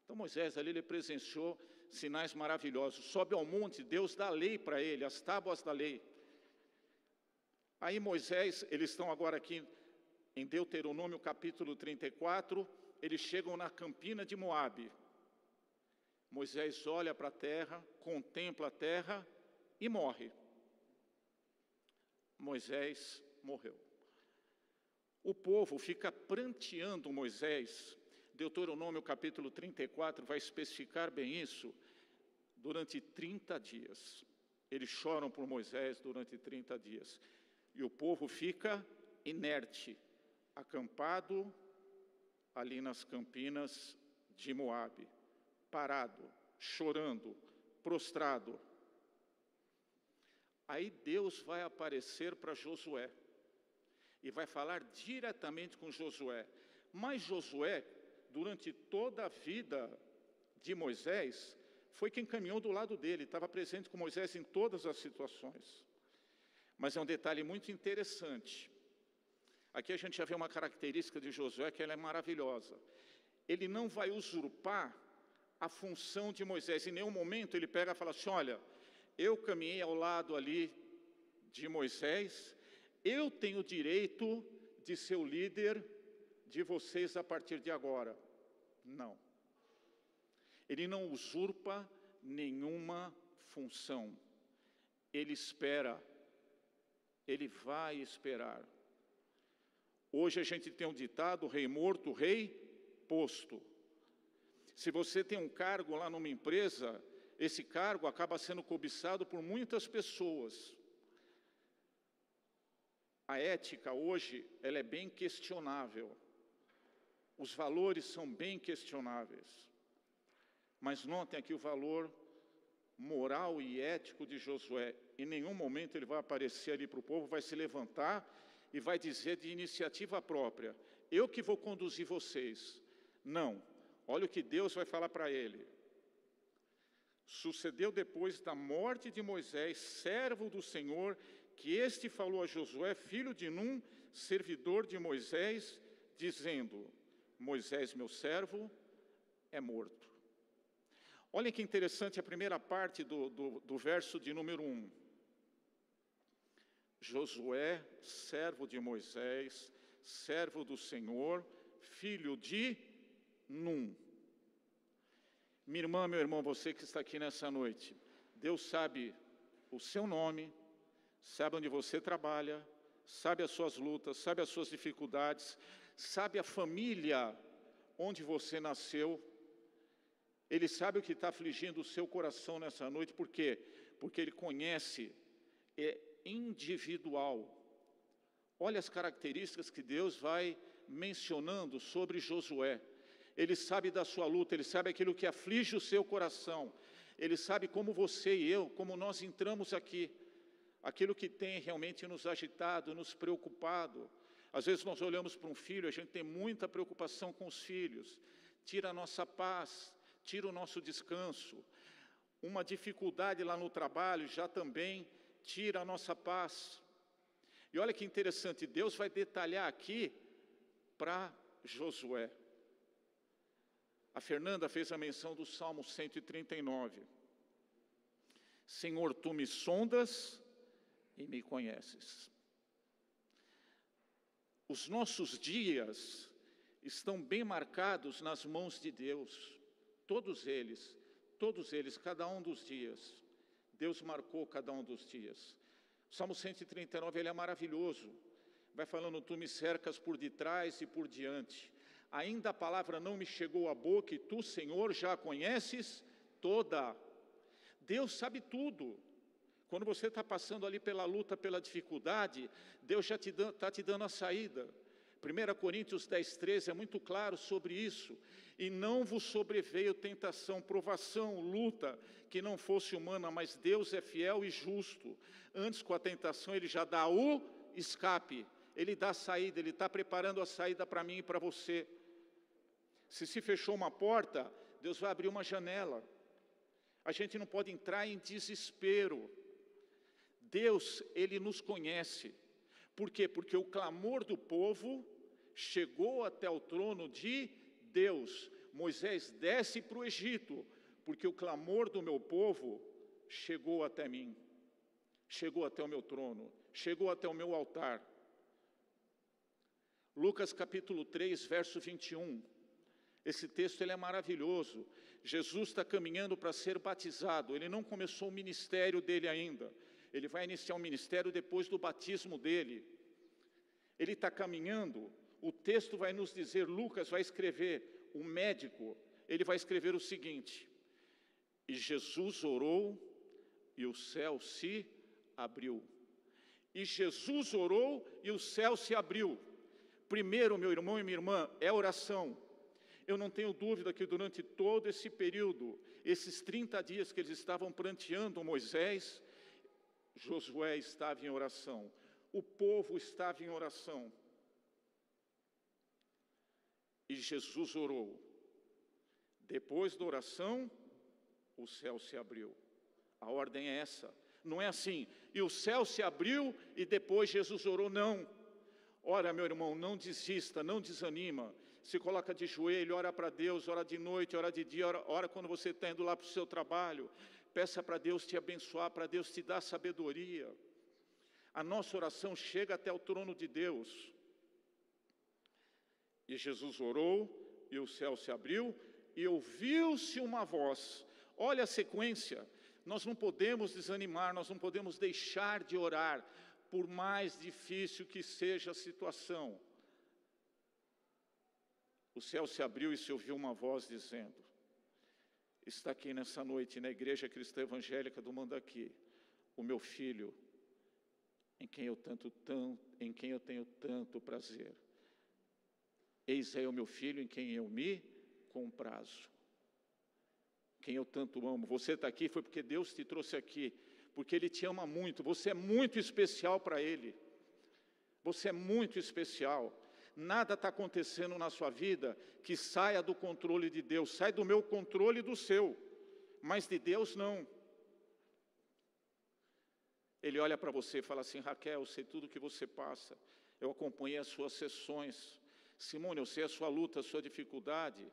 Então Moisés ali, ele presenciou sinais maravilhosos. Sobe ao monte, Deus dá a lei para ele, as tábuas da lei. Aí Moisés, eles estão agora aqui em Deuteronômio capítulo 34, eles chegam na campina de Moabe. Moisés olha para a terra, contempla a terra e morre. Moisés morreu. O povo fica pranteando Moisés. Deuteronômio capítulo 34 vai especificar bem isso. Durante 30 dias. Eles choram por Moisés durante 30 dias. E o povo fica inerte, acampado ali nas campinas de Moabe, parado, chorando, prostrado. Aí Deus vai aparecer para Josué e vai falar diretamente com Josué. Mas Josué, durante toda a vida de Moisés, foi quem caminhou do lado dele, estava presente com Moisés em todas as situações. Mas é um detalhe muito interessante. Aqui a gente já vê uma característica de Josué que ela é maravilhosa. Ele não vai usurpar a função de Moisés. Em nenhum momento ele pega e fala assim, olha, eu caminhei ao lado ali de Moisés, eu tenho o direito de ser o líder de vocês a partir de agora. Não. Ele não usurpa nenhuma função. Ele espera. Ele vai esperar. Hoje a gente tem um ditado, rei morto, rei posto. Se você tem um cargo lá numa empresa, esse cargo acaba sendo cobiçado por muitas pessoas. A ética hoje, ela é bem questionável. Os valores são bem questionáveis. Mas notem aqui o valor moral e ético de Josué. Em nenhum momento ele vai aparecer ali para o povo, vai se levantar e vai dizer de iniciativa própria, eu que vou conduzir vocês. Não. Olha o que Deus vai falar para ele. Sucedeu depois da morte de Moisés, servo do Senhor, que este falou a Josué, filho de Num, servidor de Moisés, dizendo, Moisés, meu servo, é morto. Olha que interessante a primeira parte do verso de número 1. Josué, servo de Moisés, servo do Senhor, filho de Num. Minha irmã, meu irmão, você que está aqui nessa noite, Deus sabe o seu nome, sabe onde você trabalha, sabe as suas lutas, sabe as suas dificuldades, sabe a família onde você nasceu. Ele sabe o que está afligindo o seu coração nessa noite, por quê? Porque Ele conhece, é individual. Olha as características que Deus vai mencionando sobre Josué. Ele sabe da sua luta, Ele sabe aquilo que aflige o seu coração. Ele sabe como você e eu, como nós entramos aqui, aquilo que tem realmente nos agitado, nos preocupado. Às vezes nós olhamos para um filho, a gente tem muita preocupação com os filhos, tira a nossa paz, tira o nosso descanso. Uma dificuldade lá no trabalho já também tira a nossa paz. E olha que interessante, Deus vai detalhar aqui para Josué. A Fernanda fez a menção do Salmo 139. Senhor, tu me sondas e me conheces. Os nossos dias estão bem marcados nas mãos de Deus. Todos eles, cada um dos dias. Deus marcou cada um dos dias. O Salmo 139, ele é maravilhoso. Vai falando, tu me cercas por detrás e por diante. Ainda a palavra não me chegou à boca, e tu, Senhor, já a conheces toda. Deus sabe tudo. Quando você está passando ali pela luta, pela dificuldade, Deus já está te dando a saída. 1 Coríntios 10:13 é muito claro sobre isso. E não vos sobreveio tentação, provação, luta, que não fosse humana, mas Deus é fiel e justo. Antes, com a tentação, Ele já dá o escape. Ele dá a saída, Ele está preparando a saída para mim e para você. Se fechou uma porta, Deus vai abrir uma janela. A gente não pode entrar em desespero. Deus, Ele nos conhece. Por quê? Porque o clamor do povo chegou até o trono de Deus. Moisés, desce para o Egito, porque o clamor do meu povo chegou até mim. Chegou até o meu trono, chegou até o meu altar. Lucas capítulo 3, verso 21. Esse texto ele é maravilhoso. Jesus está caminhando para ser batizado. Ele não começou o ministério dele ainda. Ele vai iniciar o ministério depois do batismo dele. Ele está caminhando. O texto vai nos dizer, Lucas vai escrever, o médico, ele vai escrever o seguinte: e Jesus orou e o céu se abriu. E Jesus orou e o céu se abriu. Primeiro, meu irmão e minha irmã, é oração. Eu não tenho dúvida que durante todo esse período, esses 30 dias que eles estavam pranteando Moisés, Josué estava em oração, o povo estava em oração. E Jesus orou. Depois da oração, o céu se abriu. A ordem é essa. Não é assim, e o céu se abriu e depois Jesus orou, não. Ora, meu irmão, não desista, não desanima. Se coloca de joelho, ora para Deus, ora de noite, ora de dia, ora quando você está indo lá para o seu trabalho. Peça para Deus te abençoar, para Deus te dar sabedoria. A nossa oração chega até o trono de Deus. E Jesus orou, e o céu se abriu, e ouviu-se uma voz. Olha a sequência. Nós não podemos desanimar, nós não podemos deixar de orar, por mais difícil que seja a situação. O céu se abriu e se ouviu uma voz dizendo: está aqui nessa noite, na Igreja Cristã Evangélica do Mandaqui, o meu filho, em quem eu tenho tanto prazer. Eis aí o meu filho, em quem eu me comprazo. Quem eu tanto amo. Você está aqui foi porque Deus te trouxe aqui, porque Ele te ama muito. Você é muito especial para Ele. Você é muito especial. Nada está acontecendo na sua vida que saia do controle de Deus. Sai do meu controle e do seu, mas de Deus não. Ele olha para você e fala assim: Raquel, eu sei tudo que você passa. Eu acompanhei as suas sessões. Simone, eu sei a sua luta, a sua dificuldade.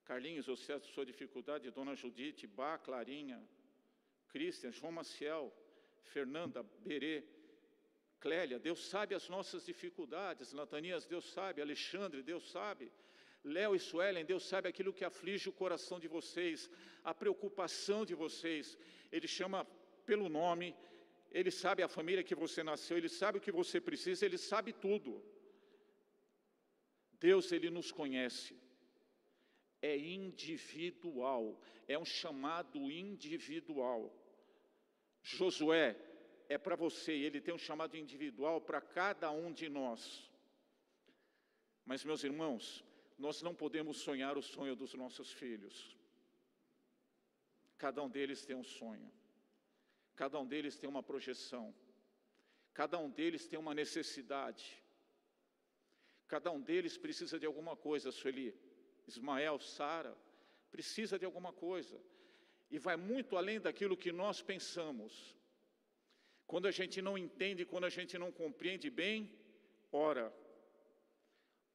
Carlinhos, eu sei a sua dificuldade. Dona Judite, Bá, Clarinha, Cristian, João Maciel, Fernanda, Berê, Clélia, Deus sabe as nossas dificuldades. Natanias, Deus sabe. Alexandre, Deus sabe. Léo e Suelen, Deus sabe aquilo que aflige o coração de vocês, a preocupação de vocês. Ele chama pelo nome, Ele sabe a família que você nasceu, Ele sabe o que você precisa, Ele sabe tudo. Deus, Ele nos conhece. É individual, é um chamado individual. Josué é para você, ele tem um chamado individual para cada um de nós. Mas, meus irmãos, nós não podemos sonhar o sonho dos nossos filhos. Cada um deles tem um sonho. Cada um deles tem uma projeção. Cada um deles tem uma necessidade. Cada um deles precisa de alguma coisa, Sueli. Ismael, Sara, precisa de alguma coisa. E vai muito além daquilo que nós pensamos. Quando a gente não entende, quando a gente não compreende bem, ora.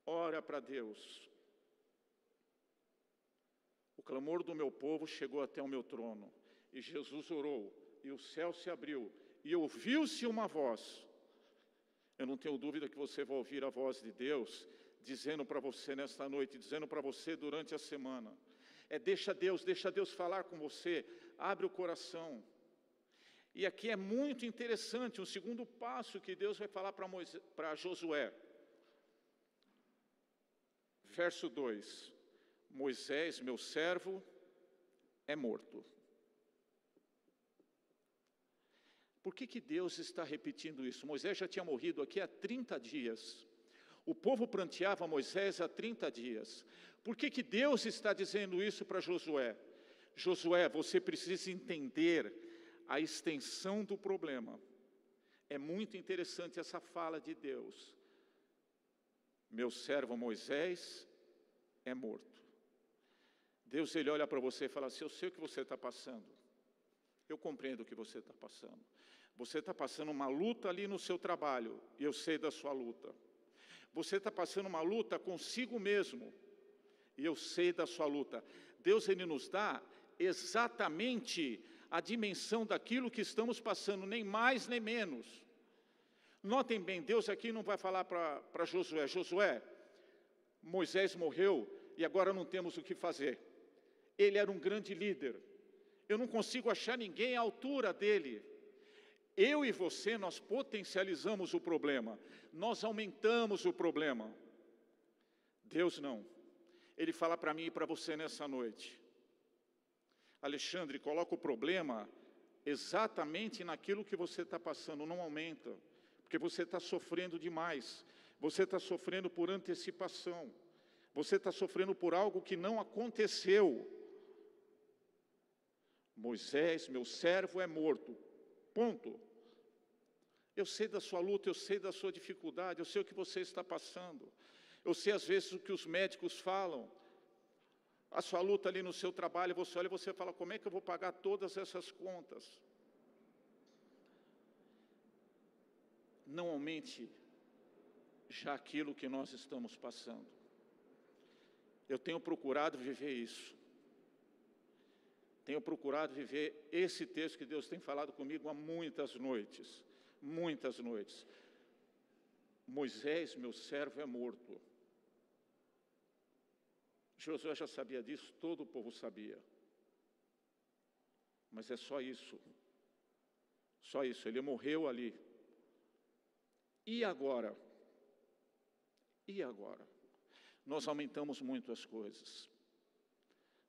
Ora para Deus. O clamor do meu povo chegou até o meu trono. E Jesus orou, e o céu se abriu, e ouviu-se uma voz. Eu não tenho dúvida que você vai ouvir a voz de Deus, dizendo para você nesta noite, dizendo para você durante a semana. Deixa Deus falar com você, abre o coração. E aqui é muito interessante, um segundo passo que Deus vai falar para Josué. Verso 2, Moisés, meu servo, é morto. Por que Deus está repetindo isso? Moisés já tinha morrido aqui há 30 dias. O povo pranteava Moisés há 30 dias. Por que Deus está dizendo isso para Josué? Josué, você precisa entender a extensão do problema. É muito interessante essa fala de Deus. Meu servo Moisés é morto. Deus, Ele olha para você e fala assim: eu sei o que você está passando. Eu compreendo o que você está passando. Você está passando uma luta ali no seu trabalho, e eu sei da sua luta. Você está passando uma luta consigo mesmo, e eu sei da sua luta. Deus, Ele nos dá exatamente a dimensão daquilo que estamos passando, nem mais nem menos. Notem bem, Deus aqui não vai falar para Josué: Josué, Moisés morreu e agora não temos o que fazer. Ele era um grande líder. Eu não consigo achar ninguém à altura dele. Eu e você, nós potencializamos o problema. Nós aumentamos o problema. Deus não. Ele fala para mim e para você nessa noite: Alexandre, coloca o problema exatamente naquilo que você está passando, não aumenta, porque você está sofrendo demais, Você está sofrendo por antecipação. Você está sofrendo por algo que não aconteceu. Moisés, meu servo, é morto. Ponto. Eu sei da sua luta, eu sei da sua dificuldade, eu sei o que você está passando. Eu sei, às vezes, o que os médicos falam. A sua luta ali no seu trabalho, você olha e você fala, como é que eu vou pagar todas essas contas? Não aumente já aquilo que nós estamos passando. Eu tenho procurado viver isso. Tenho procurado viver esse texto que Deus tem falado comigo há muitas noites. Muitas noites. Moisés, meu servo, é morto. Josué já sabia disso, todo o povo sabia. Mas é só isso. Só isso, ele morreu ali. E agora? E agora? Nós aumentamos muito as coisas.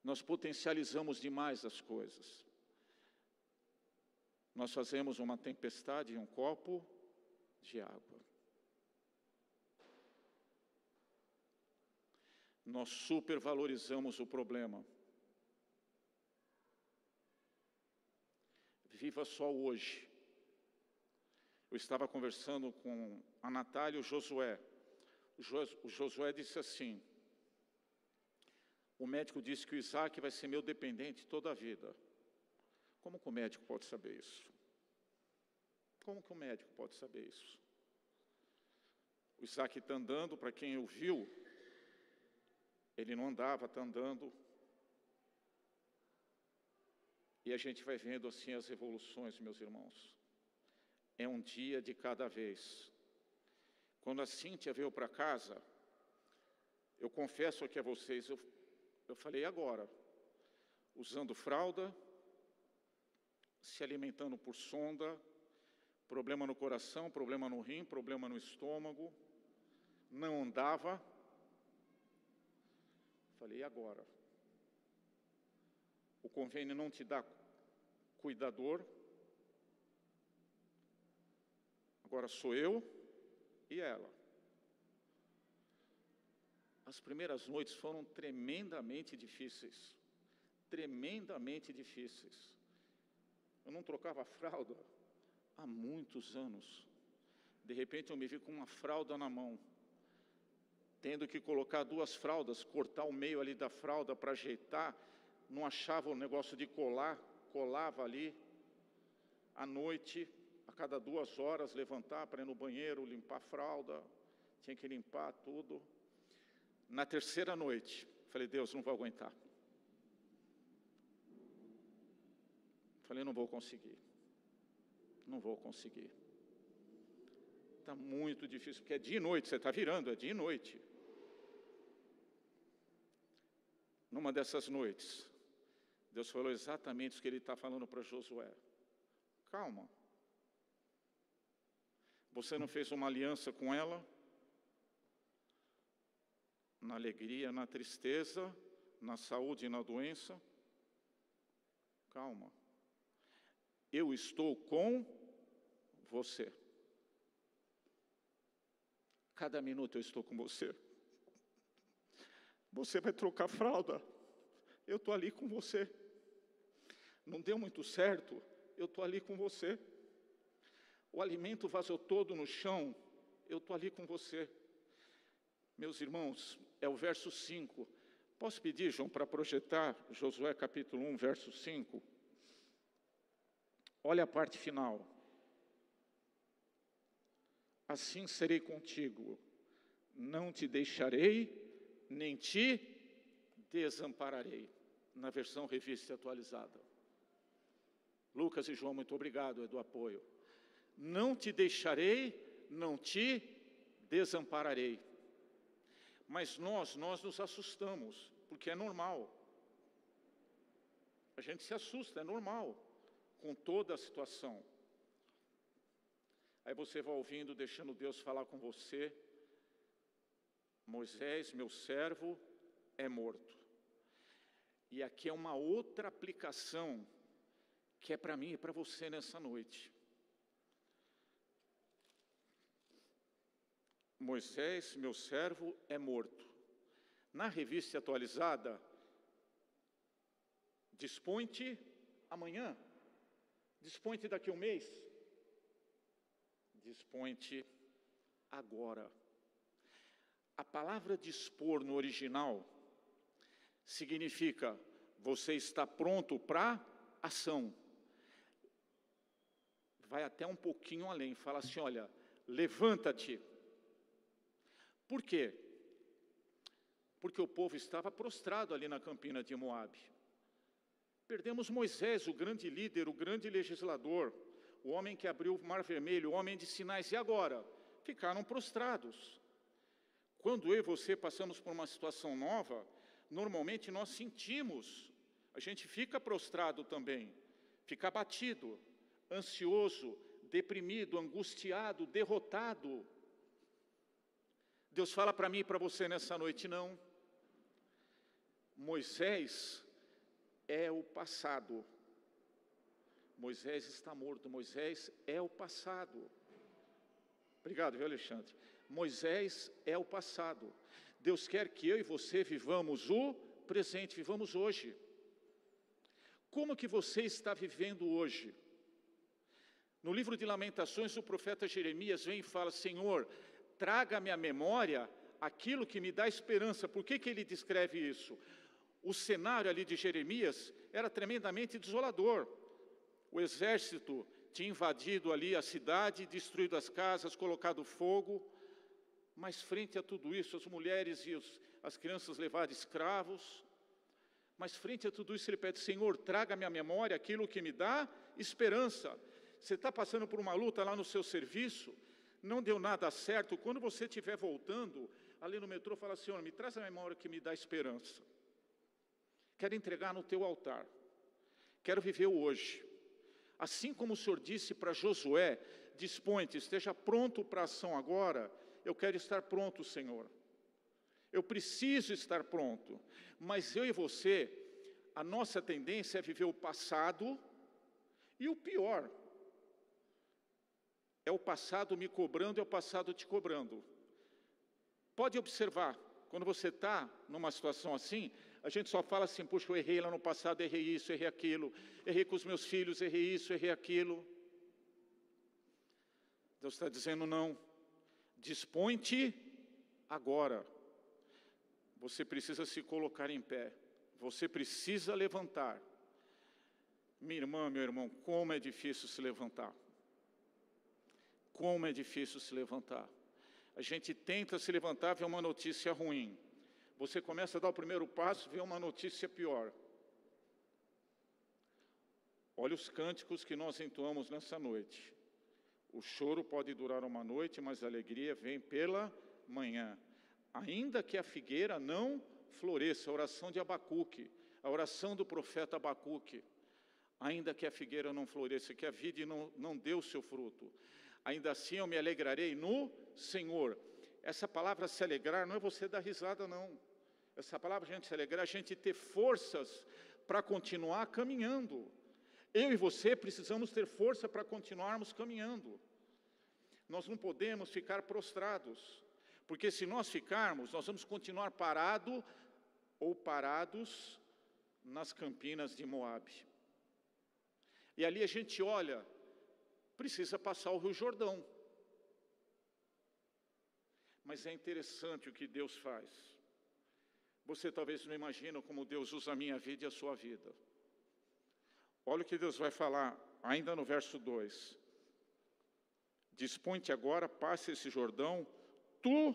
Nós potencializamos demais as coisas. Nós fazemos uma tempestade em um copo de água. Nós supervalorizamos o problema. Viva só hoje. Eu estava conversando com a Natália e o Josué. O Josué disse assim, o médico disse que o Isaac vai ser meu dependente toda a vida. Como que o médico pode saber isso? Como que o médico pode saber isso? O Isaac está andando, para quem o viu, ele não andava, está andando. E a gente vai vendo assim as evoluções, meus irmãos. É um dia de cada vez. Quando a Cíntia veio para casa, eu confesso aqui a vocês, eu falei agora, usando fralda, se alimentando por sonda, problema no coração, problema no rim, problema no estômago, não andava. Falei, e agora? O convênio não te dá cuidador, agora sou eu e ela. As primeiras noites foram tremendamente difíceis. Tremendamente difíceis. Eu não trocava fralda há muitos anos. De repente eu me vi com uma fralda na mão, tendo que colocar 2 fraldas, cortar o meio ali da fralda para ajeitar. Não achava o negócio de colar, colava ali. À noite, a cada 2 horas, levantar para ir no banheiro, limpar a fralda. Tinha que limpar tudo. Na 3ª noite, falei, Deus, não vou aguentar. Falei, não vou conseguir. Não vou conseguir. Está muito difícil, porque é dia e noite, você está virando, é dia e noite. Numa dessas noites, Deus falou exatamente o que Ele está falando para Josué. Calma. Você não fez uma aliança com ela? Na alegria, na tristeza, na saúde e na doença? Calma. Eu estou com você. Cada minuto eu estou com você. Você vai trocar fralda? Eu estou ali com você. Não deu muito certo? Eu estou ali com você. O alimento vazou todo no chão? Eu estou ali com você. Meus irmãos, é o verso 5. Posso pedir, João, para projetar Josué capítulo 1, verso 5? Olha a parte final. Assim serei contigo, não te deixarei, nem te desampararei. Na versão revista e atualizada. Lucas e João, muito obrigado do apoio. Não te deixarei, não te desampararei. Mas nós nos assustamos, porque é normal. A gente se assusta, é normal, com toda a situação. Aí você vai ouvindo, deixando Deus falar com você. Moisés, meu servo, é morto. E aqui é uma outra aplicação, que é para mim e para você nessa noite. Moisés, meu servo, é morto. Na revista atualizada, dispõe-te amanhã, dispõe-te daqui a um mês, dispõe-te agora. A palavra dispor no original significa você está pronto para ação. Vai até um pouquinho além, fala assim, olha, levanta-te. Por quê? Porque o povo estava prostrado ali na campina de Moabe. Perdemos Moisés, o grande líder, o grande legislador, o homem que abriu o Mar Vermelho, o homem de sinais. E agora? Ficaram prostrados. Quando eu e você passamos por uma situação nova, normalmente nós sentimos, a gente fica prostrado também, fica abatido, ansioso, deprimido, angustiado, derrotado. Deus fala para mim e para você nessa noite, não. Moisés é o passado. Moisés está morto. Moisés é o passado. Obrigado, viu, Alexandre? Moisés é o passado. Deus quer que eu e você vivamos o presente, vivamos hoje. Como que você está vivendo hoje? No livro de Lamentações, o profeta Jeremias vem e fala, Senhor, traga-me à memória aquilo que me dá esperança. Por que ele descreve isso? O cenário ali de Jeremias era tremendamente desolador. O exército tinha invadido ali a cidade, destruído as casas, colocado fogo. Mas frente a tudo isso, as mulheres e as crianças levadas escravos. Mas frente a tudo isso, ele pede, Senhor, traga-me à memória aquilo que me dá esperança. Você está passando por uma luta lá no seu serviço, não deu nada certo. Quando você estiver voltando, ali no metrô, fala, Senhor, me traz a memória que me dá esperança. Quero entregar no teu altar. Quero viver o hoje. Assim como o Senhor disse para Josué, dispõe-te, esteja pronto para a ação agora. Eu quero estar pronto, Senhor. Eu preciso estar pronto. Mas eu e você, a nossa tendência é viver o passado e o pior. É o passado me cobrando, é o passado te cobrando. Pode observar, quando você está numa situação assim, a gente só fala assim, puxa, eu errei lá no passado, errei isso, errei aquilo, errei com os meus filhos, errei isso, errei aquilo. Deus está dizendo, não, dispõe-te agora. Você precisa se colocar em pé, você precisa levantar. Minha irmã, meu irmão, como é difícil se levantar. Como é difícil se levantar. A gente tenta se levantar, vê uma notícia ruim. Você começa a dar o primeiro passo, vê uma notícia pior. Olha os cânticos que nós entoamos nessa noite. O choro pode durar uma noite, mas a alegria vem pela manhã. Ainda que a figueira não floresça, a oração de Abacuque, a oração do profeta Abacuque. Ainda que a figueira não floresça, que a vide não dê o seu fruto. Ainda assim eu me alegrarei no Senhor. Essa palavra se alegrar não é você dar risada, não. Essa palavra, a gente se alegrar, a gente ter forças para continuar caminhando. Eu e você precisamos ter força para continuarmos caminhando. Nós não podemos ficar prostrados, porque se nós ficarmos, nós vamos continuar parados nas campinas de Moabe. E ali a gente olha, precisa passar o Rio Jordão. Mas é interessante o que Deus faz. Você talvez não imagina como Deus usa a minha vida e a sua vida. Olha o que Deus vai falar, ainda no verso 2. Dispõe-te agora, passe esse Jordão, tu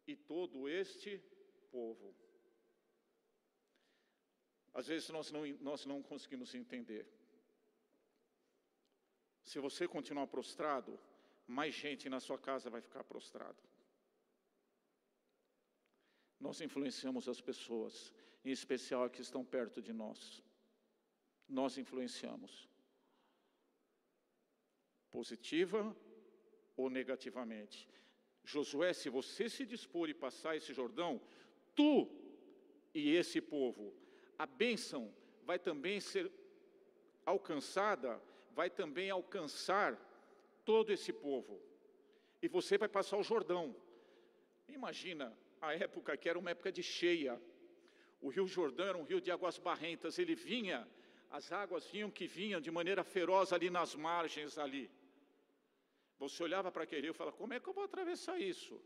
e todo este povo. Às vezes nós não conseguimos entender. Se você continuar prostrado, mais gente na sua casa vai ficar prostrado. Nós influenciamos as pessoas, em especial as que estão perto de nós. Nós influenciamos. Positiva ou negativamente. Josué, se você se dispor e passar esse Jordão, tu e esse povo, a bênção vai também ser alcançada, vai também alcançar todo esse povo. e você vai passar o Jordão. Imagina a época que era uma época de cheia. O rio Jordão era um rio de águas barrentas, ele vinha, as águas vinham de maneira feroz ali nas margens ali. Você olhava para aquele rio e falava, como é que eu vou atravessar isso?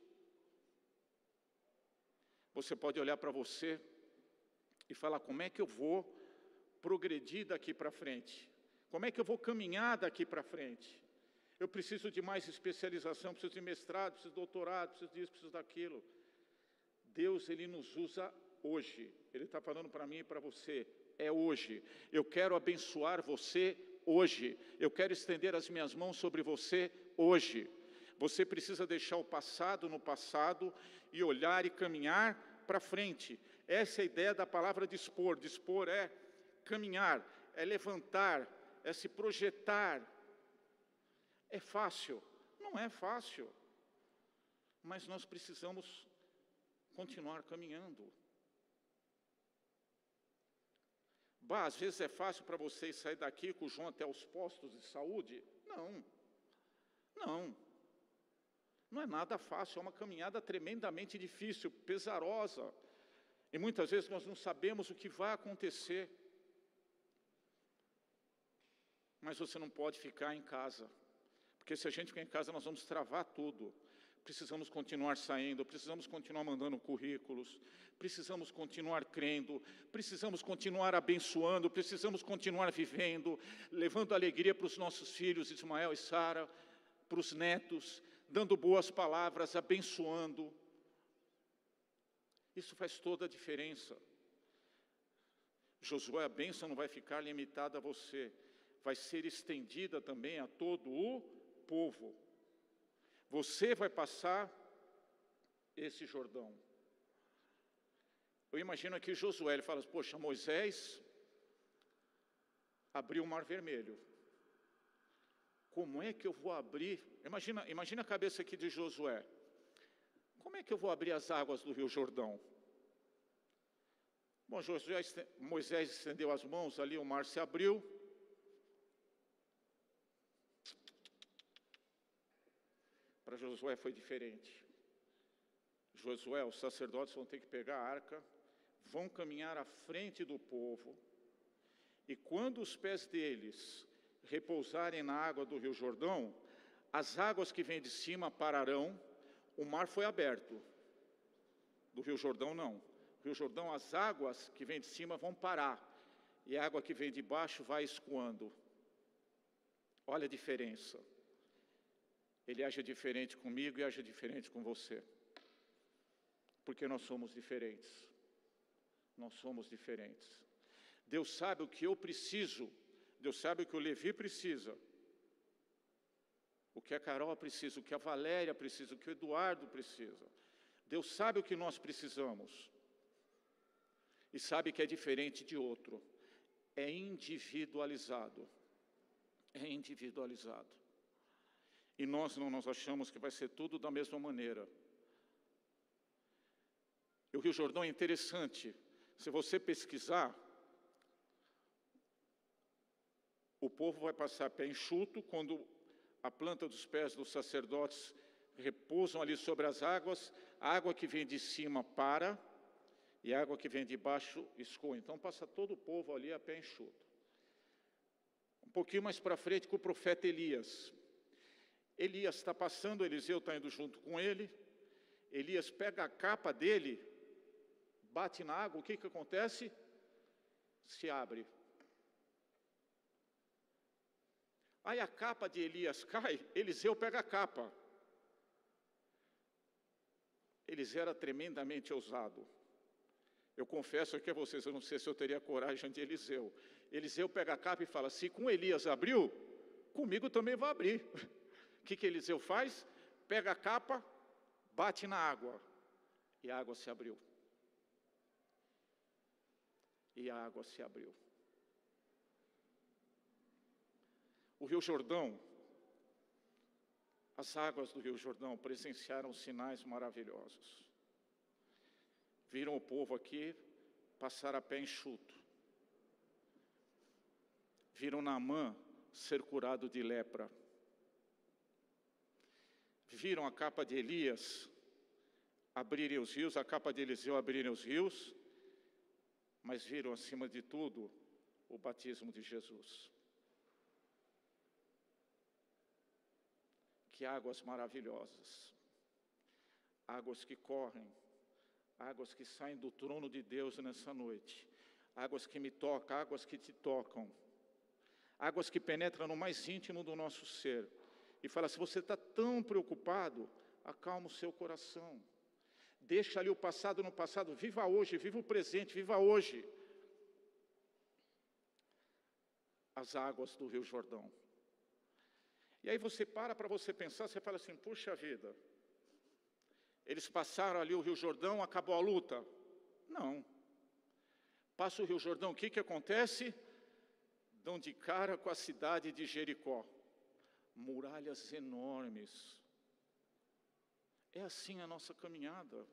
Você pode olhar para você e falar, como é que eu vou progredir daqui para frente? Como é que eu vou caminhar daqui para frente? Eu preciso de mais especialização, preciso de mestrado, preciso de doutorado, preciso disso, preciso daquilo. Deus, Ele nos usa hoje. Ele está falando para mim e para você, é hoje. Eu quero abençoar você hoje. Eu quero estender as minhas mãos sobre você hoje. Você precisa deixar o passado no passado e olhar e caminhar para frente. Essa é a ideia da palavra dispor. Dispor é caminhar, é levantar, é se projetar. É fácil? Não é fácil. Mas nós precisamos continuar caminhando. Às vezes é fácil para vocês sair daqui com o João até os postos de saúde? Não. Não é nada fácil, é uma caminhada tremendamente difícil, pesarosa. E muitas vezes nós não sabemos o que vai acontecer. Mas você não pode ficar em casa. Porque se a gente ficar em casa, nós vamos travar tudo. Precisamos continuar saindo, precisamos continuar mandando currículos, precisamos continuar crendo, precisamos continuar abençoando, precisamos continuar vivendo, levando alegria para os nossos filhos, Ismael e Sara, para os netos, dando boas palavras, abençoando. Isso faz toda a diferença. Josué, a bênção não vai ficar limitada a você, vai ser estendida também a todo o povo. Você vai passar esse Jordão. Eu imagino aqui Josué, ele fala, poxa, Moisés abriu o Mar Vermelho. Como é que eu vou abrir? Imagina a cabeça aqui de Josué. Como é que eu vou abrir as águas do Rio Jordão? Bom, Moisés estendeu as mãos, ali o mar se abriu. Para Josué foi diferente. Josué, os sacerdotes vão ter que pegar a arca, vão caminhar à frente do povo, e quando os pés deles repousarem na água do Rio Jordão, as águas que vêm de cima pararão, o mar foi aberto. Do Rio Jordão não. Rio Jordão, as águas que vêm de cima vão parar, e a água que vem de baixo vai escoando. Olha a diferença. Ele age diferente comigo e age diferente com você. Porque nós somos diferentes. Nós somos diferentes. Deus sabe o que eu preciso. Deus sabe o que o Levi precisa. O que a Carol precisa, o que a Valéria precisa, o que o Eduardo precisa. Deus sabe o que nós precisamos. E sabe que é diferente de outro. É individualizado. É individualizado. E nós achamos que vai ser tudo da mesma maneira. E o Rio Jordão é interessante. Se você pesquisar, o povo vai passar pé enxuto quando a planta dos pés dos sacerdotes repousam ali sobre as águas, a água que vem de cima para, e a água que vem de baixo escoa. Então passa todo o povo ali a pé enxuto. Um pouquinho mais para frente com o profeta Elias. Elias está passando, Eliseu está indo junto com ele. Elias pega a capa dele, bate na água, o que acontece? Se abre. Aí a capa de Elias cai, Eliseu pega a capa. Eliseu era tremendamente ousado. Eu confesso aqui a vocês, eu não sei se eu teria coragem de Eliseu. Eliseu pega a capa e fala, se com Elias abriu, comigo também vai abrir. O que Eliseu faz? Pega a capa, bate na água, e a água se abriu. E a água se abriu. O Rio Jordão, as águas do Rio Jordão presenciaram sinais maravilhosos. Viram o povo aqui passar a pé enxuto. Viram Naamã ser curado de lepra. viram a capa de Elias abrirem os rios, a capa de Eliseu abrirem os rios, mas viram, acima de tudo, o batismo de Jesus. Que águas maravilhosas, águas que correm, águas que saem do trono de Deus nessa noite, águas que me tocam, águas que te tocam, águas que penetram no mais íntimo do nosso ser, e fala, se você está tão preocupado, acalma o seu coração, deixa ali o passado no passado, viva hoje, viva o presente, viva hoje. As águas do Rio Jordão. E aí você para você pensar, você fala assim, puxa vida, eles passaram ali o Rio Jordão, acabou a luta? Não. Passa o Rio Jordão, o que que acontece? Dão de cara com a cidade de Jericó. Muralhas enormes. É assim a nossa caminhada.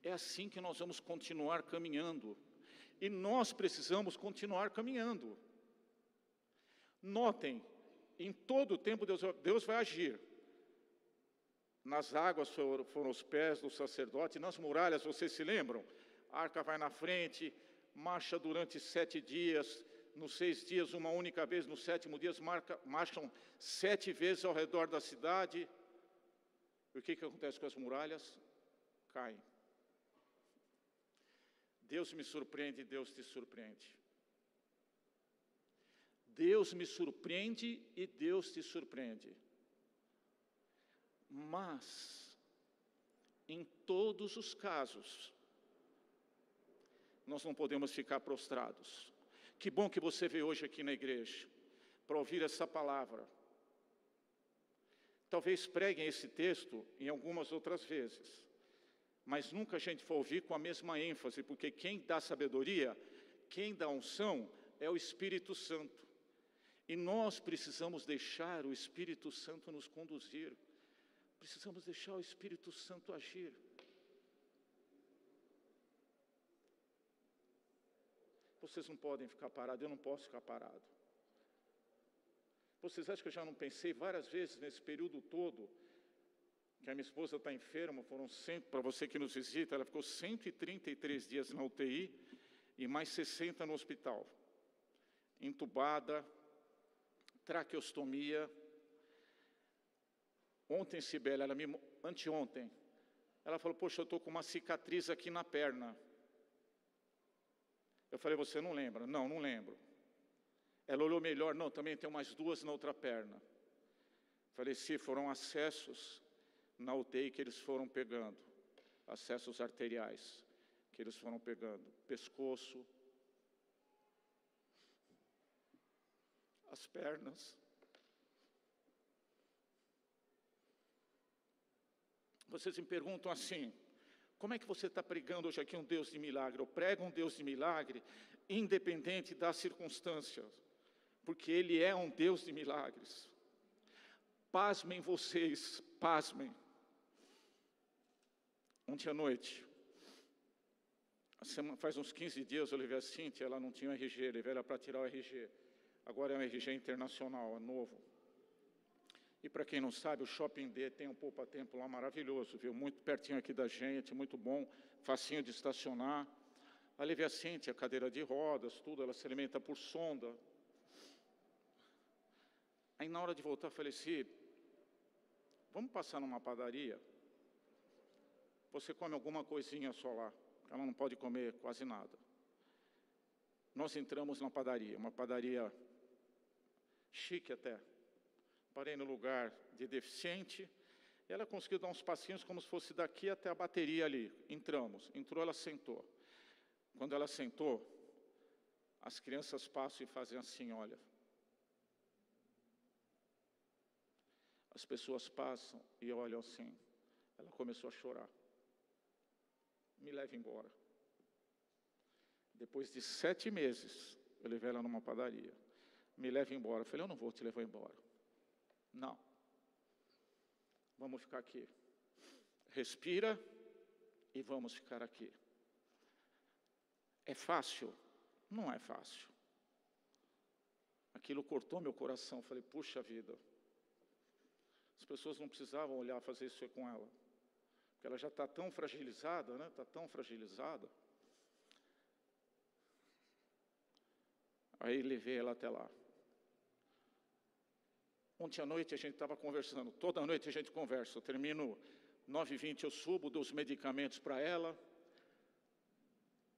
É assim que nós vamos continuar caminhando. E nós precisamos continuar caminhando. Notem, em todo o tempo Deus vai agir. Nas águas foram os pés do sacerdote, nas muralhas, vocês se lembram? A arca vai na frente, marcha durante 7 dias, nos 6 dias uma única vez, no 7º dia marcham 7 vezes ao redor da cidade. E o que acontece com as muralhas? Caem. Deus me surpreende, Deus te surpreende. Deus me surpreende e Deus te surpreende. Mas, em todos os casos, nós não podemos ficar prostrados. Que bom que você veio hoje aqui na igreja, para ouvir essa palavra. Talvez preguem esse texto em algumas outras vezes, mas nunca a gente for ouvir com a mesma ênfase, porque quem dá sabedoria, quem dá unção, é o Espírito Santo. E nós precisamos deixar o Espírito Santo nos conduzir. Precisamos deixar o Espírito Santo agir. Vocês não podem ficar parados, eu não posso ficar parado. Vocês acham que eu já não pensei várias vezes nesse período todo, que a minha esposa está enferma, para você que nos visita, ela ficou 133 dias na UTI e mais 60 no hospital. Entubada, traqueostomia. Ontem, Sibeli, anteontem, ela falou, poxa, eu estou com uma cicatriz aqui na perna. Eu falei, você não lembra? Não, não lembro. Ela olhou melhor, não, também tem mais 2 na outra perna. Falei, sim, foram acessos na UTI que eles foram pegando, acessos arteriais que eles foram pegando, pescoço, as pernas. Vocês me perguntam assim, como é que você está pregando hoje aqui um Deus de milagre? Eu prego um Deus de milagre, independente das circunstâncias, porque Ele é um Deus de milagres. Pasmem vocês, pasmem. Ontem à noite, faz uns 15 dias, eu levei a Cíntia, ela não tinha o RG, levei ela para tirar o RG. Agora é um RG internacional, é novo. E para quem não sabe, o Shopping D tem um poupa-tempo lá maravilhoso, viu? Muito pertinho aqui da gente, muito bom, facinho de estacionar. A levei a Cíntia, cadeira de rodas, tudo, ela se alimenta por sonda. Aí na hora de voltar, eu falei assim, vamos passar numa padaria? Você come alguma coisinha só lá, ela não pode comer quase nada. Nós entramos na padaria, uma padaria chique até. Parei no lugar de deficiente, e ela conseguiu dar uns passinhos como se fosse daqui até a bateria ali. Entrou, ela sentou. Quando ela sentou, as crianças passam e fazem assim, olha. As pessoas passam e olham assim. Ela começou a chorar. Me leva embora. Depois de 7 meses, eu levei ela numa padaria. Me leva embora. Eu falei, eu não vou te levar embora. Não. Vamos ficar aqui. Respira e vamos ficar aqui. É fácil? Não é fácil. Aquilo cortou meu coração. Falei, puxa vida. As pessoas não precisavam olhar, fazer isso com ela. Porque ela já está tão fragilizada, né? Está tão fragilizada. Aí levei ela até lá. Ontem à noite a gente estava conversando, toda noite a gente conversa. Eu termino 9h20, eu subo, dou os medicamentos para ela,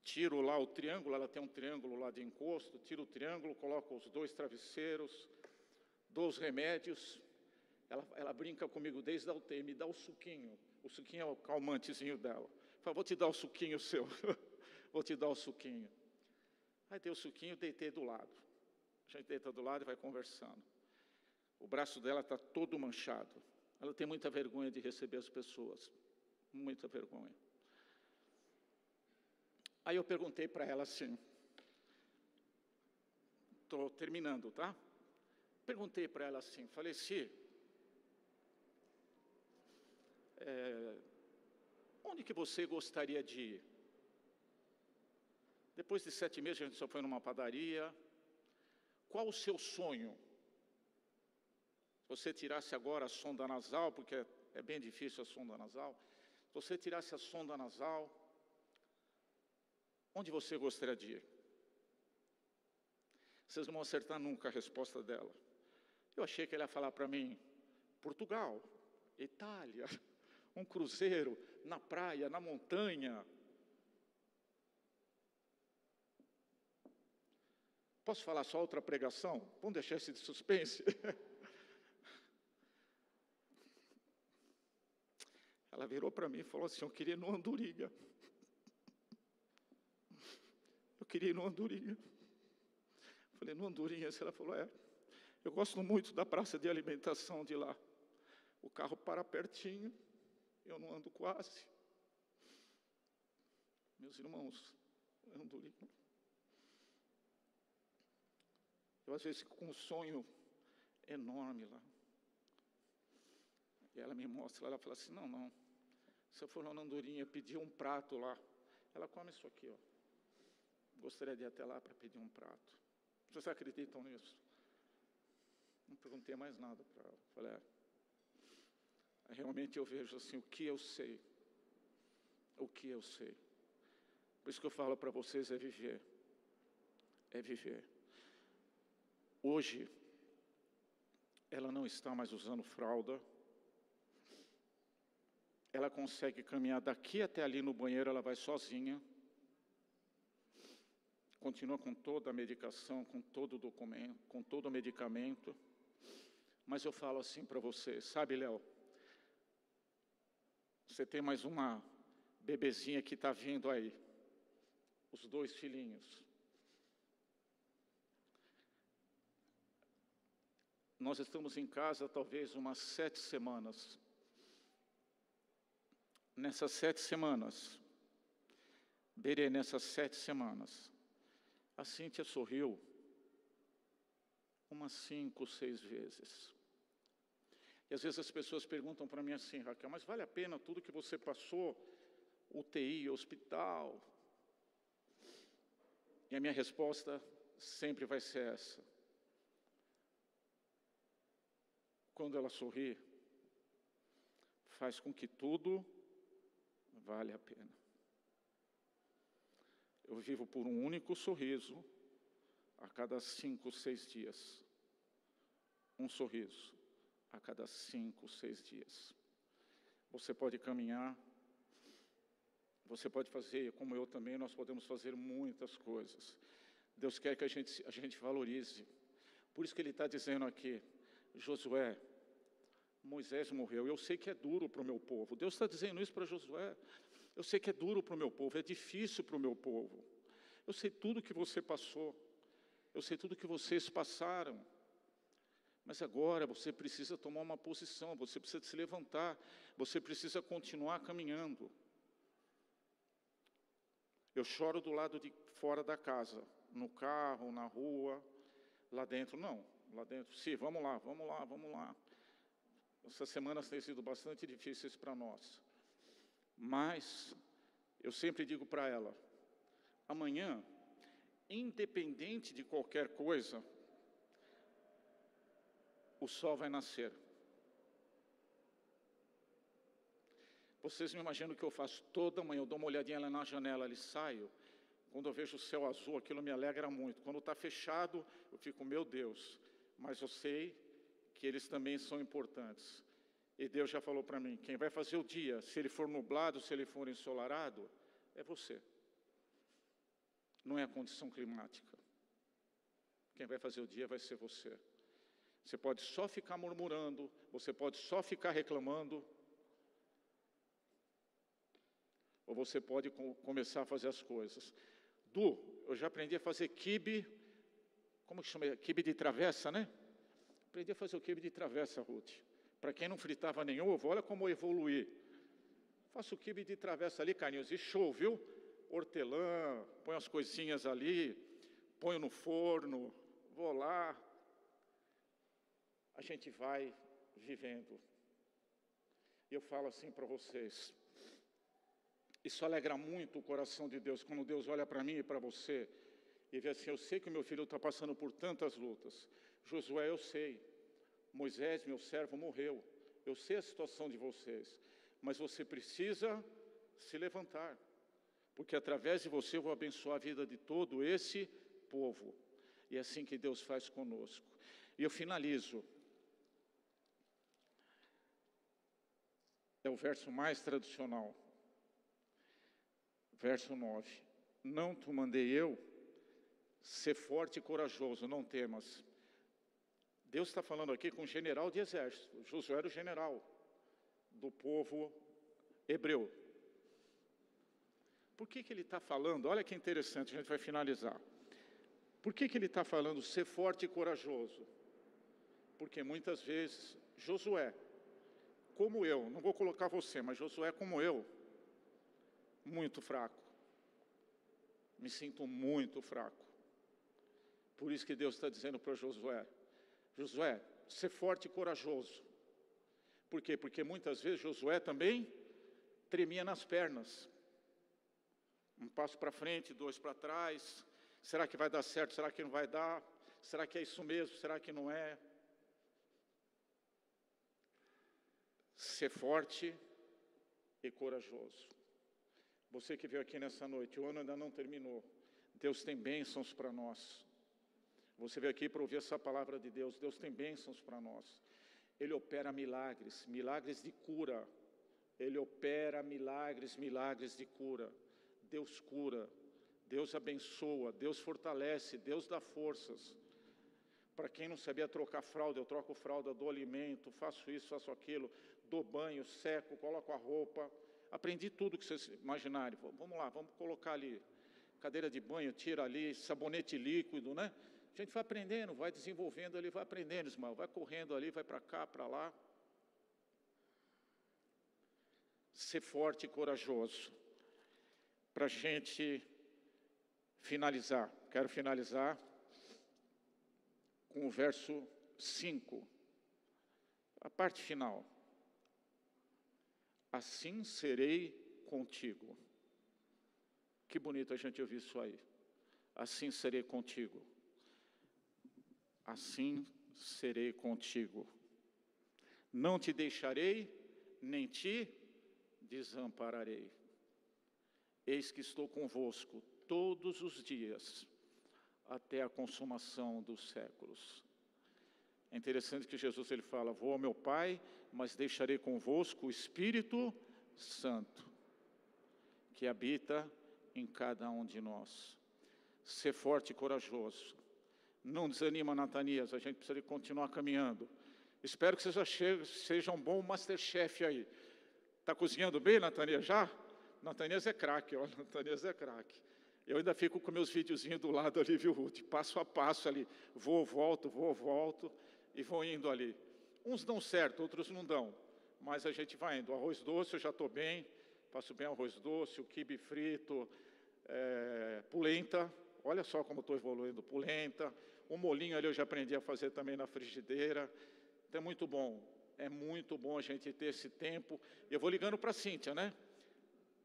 tiro lá o triângulo, ela tem um triângulo lá de encosto, tiro o triângulo, coloco os 2 travesseiros, dou os remédios. Ela brinca comigo desde a UTI, me dá o suquinho é o calmantezinho dela. Fala, vou te dar o suquinho seu, vou te dar o suquinho. Aí dei o suquinho, deitei do lado. A gente deita do lado e vai conversando. O braço dela está todo manchado. Ela tem muita vergonha de receber as pessoas. Muita vergonha. Aí eu perguntei para ela assim, estou terminando, tá? Perguntei para ela assim, falei, Si, onde que você gostaria de ir? Depois de 7 meses, a gente só foi numa padaria. Qual o seu sonho? Se você tirasse agora a sonda nasal, porque é bem difícil a sonda nasal, se você tirasse a sonda nasal, onde você gostaria de ir? Vocês não vão acertar nunca a resposta dela. Eu achei que ela ia falar para mim, Portugal, Itália, um cruzeiro, na praia, na montanha. Posso falar só outra pregação? Vamos deixar esse de suspense? Ela virou para mim e falou assim, eu queria ir no Andorinha. Eu queria ir no Andorinha. Falei, no Andorinha? Ela falou, eu gosto muito da praça de alimentação de lá. O carro para pertinho, eu não ando quase. Meus irmãos, Andorinha. Eu às vezes fico com um sonho enorme lá. E ela me mostra, ela fala assim, não, se eu for lá na Andorinha pedir um prato lá, ela come isso aqui, ó. Gostaria de ir até lá para pedir um prato. Vocês acreditam nisso? Não perguntei mais nada para ela. Falei, realmente eu vejo assim, o que eu sei. O que eu sei. Por isso que eu falo para vocês, é viver. É viver. Hoje, ela não está mais usando fralda. Ela consegue caminhar daqui até ali no banheiro, ela vai sozinha. Continua com toda a medicação, com todo o documento, com todo o medicamento. Mas eu falo assim para você, sabe, Léo? Você tem mais uma bebezinha que está vindo aí. Os 2 filhinhos. Nós estamos em casa talvez umas 7 semanas. Nessas 7 semanas, Berê, nessas 7 semanas, a Cíntia sorriu umas 5, 6 vezes. E às vezes as pessoas perguntam para mim assim, Raquel, mas vale a pena tudo que você passou, UTI, hospital? E a minha resposta sempre vai ser essa. Quando ela sorri, faz com que tudo vale a pena. Eu vivo por um único sorriso a cada 5, 6 dias. Um sorriso a cada 5, 6 dias. Você pode caminhar, você pode fazer, como eu também, nós podemos fazer muitas coisas. Deus quer que a gente valorize. Por isso que Ele está dizendo aqui, Josué, Moisés morreu, eu sei que é duro para o meu povo. Deus está dizendo isso para Josué. Eu sei que é duro para o meu povo, é difícil para o meu povo. Eu sei tudo que você passou. Eu sei tudo que vocês passaram. Mas agora você precisa tomar uma posição, você precisa se levantar, você precisa continuar caminhando. Eu choro do lado de fora da casa, no carro, na rua, lá dentro não. Lá dentro, sim, vamos lá. Essas semanas têm sido bastante difíceis para nós. Mas, eu sempre digo para ela, amanhã, independente de qualquer coisa, o sol vai nascer. Vocês não imaginam o que eu faço toda manhã, eu dou uma olhadinha lá na janela, ali saio, quando eu vejo o céu azul, aquilo me alegra muito. Quando está fechado, eu fico, meu Deus, mas eu sei que eles também são importantes. E Deus já falou para mim, quem vai fazer o dia, se ele for nublado, se ele for ensolarado, é você. Não é a condição climática. Quem vai fazer o dia vai ser você. Você pode só ficar murmurando, você pode só ficar reclamando, ou você pode começar a fazer as coisas. Du, eu já aprendi a fazer quibe, como que chama? Quibe de travessa, né? Aprendi a fazer o quibe de travessa, Ruth. Para quem não fritava nenhum ovo, olha como eu evoluí. Faço o quibe de travessa ali, Carlinhos, e show, viu? Hortelã, põe as coisinhas ali, ponho no forno, vou lá. A gente vai vivendo. E eu falo assim para vocês, isso alegra muito o coração de Deus, quando Deus olha para mim e para você, e vê assim, eu sei que o meu filho está passando por tantas lutas. Josué, eu sei. Moisés, meu servo, morreu. Eu sei a situação de vocês. Mas você precisa se levantar. Porque através de você eu vou abençoar a vida de todo esse povo. E é assim que Deus faz conosco. E eu finalizo. É o verso mais tradicional. Verso 9. Não te mandei eu, ser forte e corajoso, não temas. Deus está falando aqui com um general de exército. Josué era o general do povo hebreu. Por que ele está falando? Olha que interessante, a gente vai finalizar. Por que ele está falando ser forte e corajoso? Porque muitas vezes Josué, como eu, não vou colocar você, mas Josué como eu, muito fraco. Me sinto muito fraco. Por isso que Deus está dizendo para Josué, Josué, ser forte e corajoso. Por quê? Porque muitas vezes Josué também tremia nas pernas. Um passo para frente, dois para trás. Será que vai dar certo? Será que não vai dar? Será que é isso mesmo? Será que não é? Ser forte e corajoso. Você que veio aqui nessa noite, o ano ainda não terminou. Deus tem bênçãos para nós. Você veio aqui para ouvir essa palavra de Deus. Deus tem bênçãos para nós. Ele opera milagres, milagres de cura. Ele opera milagres, milagres de cura. Deus cura, Deus abençoa, Deus fortalece, Deus dá forças. Para quem não sabia trocar fralda, eu troco fralda, dou alimento, faço isso, faço aquilo, dou banho, seco, coloco a roupa. Aprendi tudo que vocês imaginarem. Vamos lá, vamos colocar ali, cadeira de banho, tira ali, sabonete líquido, né? A gente vai aprendendo, vai desenvolvendo ali, vai aprendendo, Ismael, vai correndo ali, vai para cá, para lá. Ser forte e corajoso. Para a gente finalizar, quero finalizar com o verso 5, a parte final. Assim serei contigo. Que bonito a gente ouvir isso aí. Assim serei contigo. Assim serei contigo. Não te deixarei, nem te desampararei. Eis que estou convosco todos os dias, até a consumação dos séculos. É interessante que Jesus ele fala, vou ao meu Pai, mas deixarei convosco o Espírito Santo, que habita em cada um de nós. Ser forte e corajoso. Não desanima, Natanias, a gente precisa continuar caminhando. Espero que seja um bom Masterchef aí. Está cozinhando bem, Natanias, já? Natanias é craque, olha, Natanias é craque. Eu ainda fico com meus videozinhos do lado ali, viu, Ruth? Passo a passo ali, vou, volto, e vou indo ali. Uns dão certo, outros não dão, mas a gente vai indo. O arroz doce eu já estou bem, faço bem arroz doce, o quibe frito, polenta, olha só como estou evoluindo, polenta. O molinho ali eu já aprendi a fazer também na frigideira. Então é muito bom a gente ter esse tempo. Eu vou ligando para a Cíntia, né?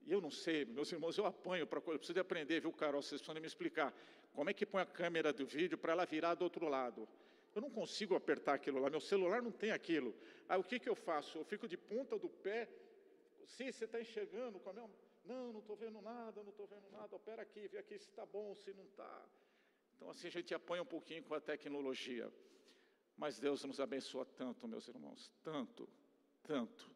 E eu não sei, meus irmãos, eu apanho para coisa, eu preciso de aprender, viu, Carol? Vocês precisam me explicar como é que põe a câmera do vídeo para ela virar do outro lado. Eu não consigo apertar aquilo lá, meu celular não tem aquilo. Aí o que eu faço? Eu fico de ponta do pé, Se você está enxergando com a minha... Não estou vendo nada, não estou vendo nada. Opera aqui, vê aqui se está bom, se não está. Então assim a gente apanha um pouquinho com a tecnologia. Mas Deus nos abençoa tanto, meus irmãos. Tanto, tanto,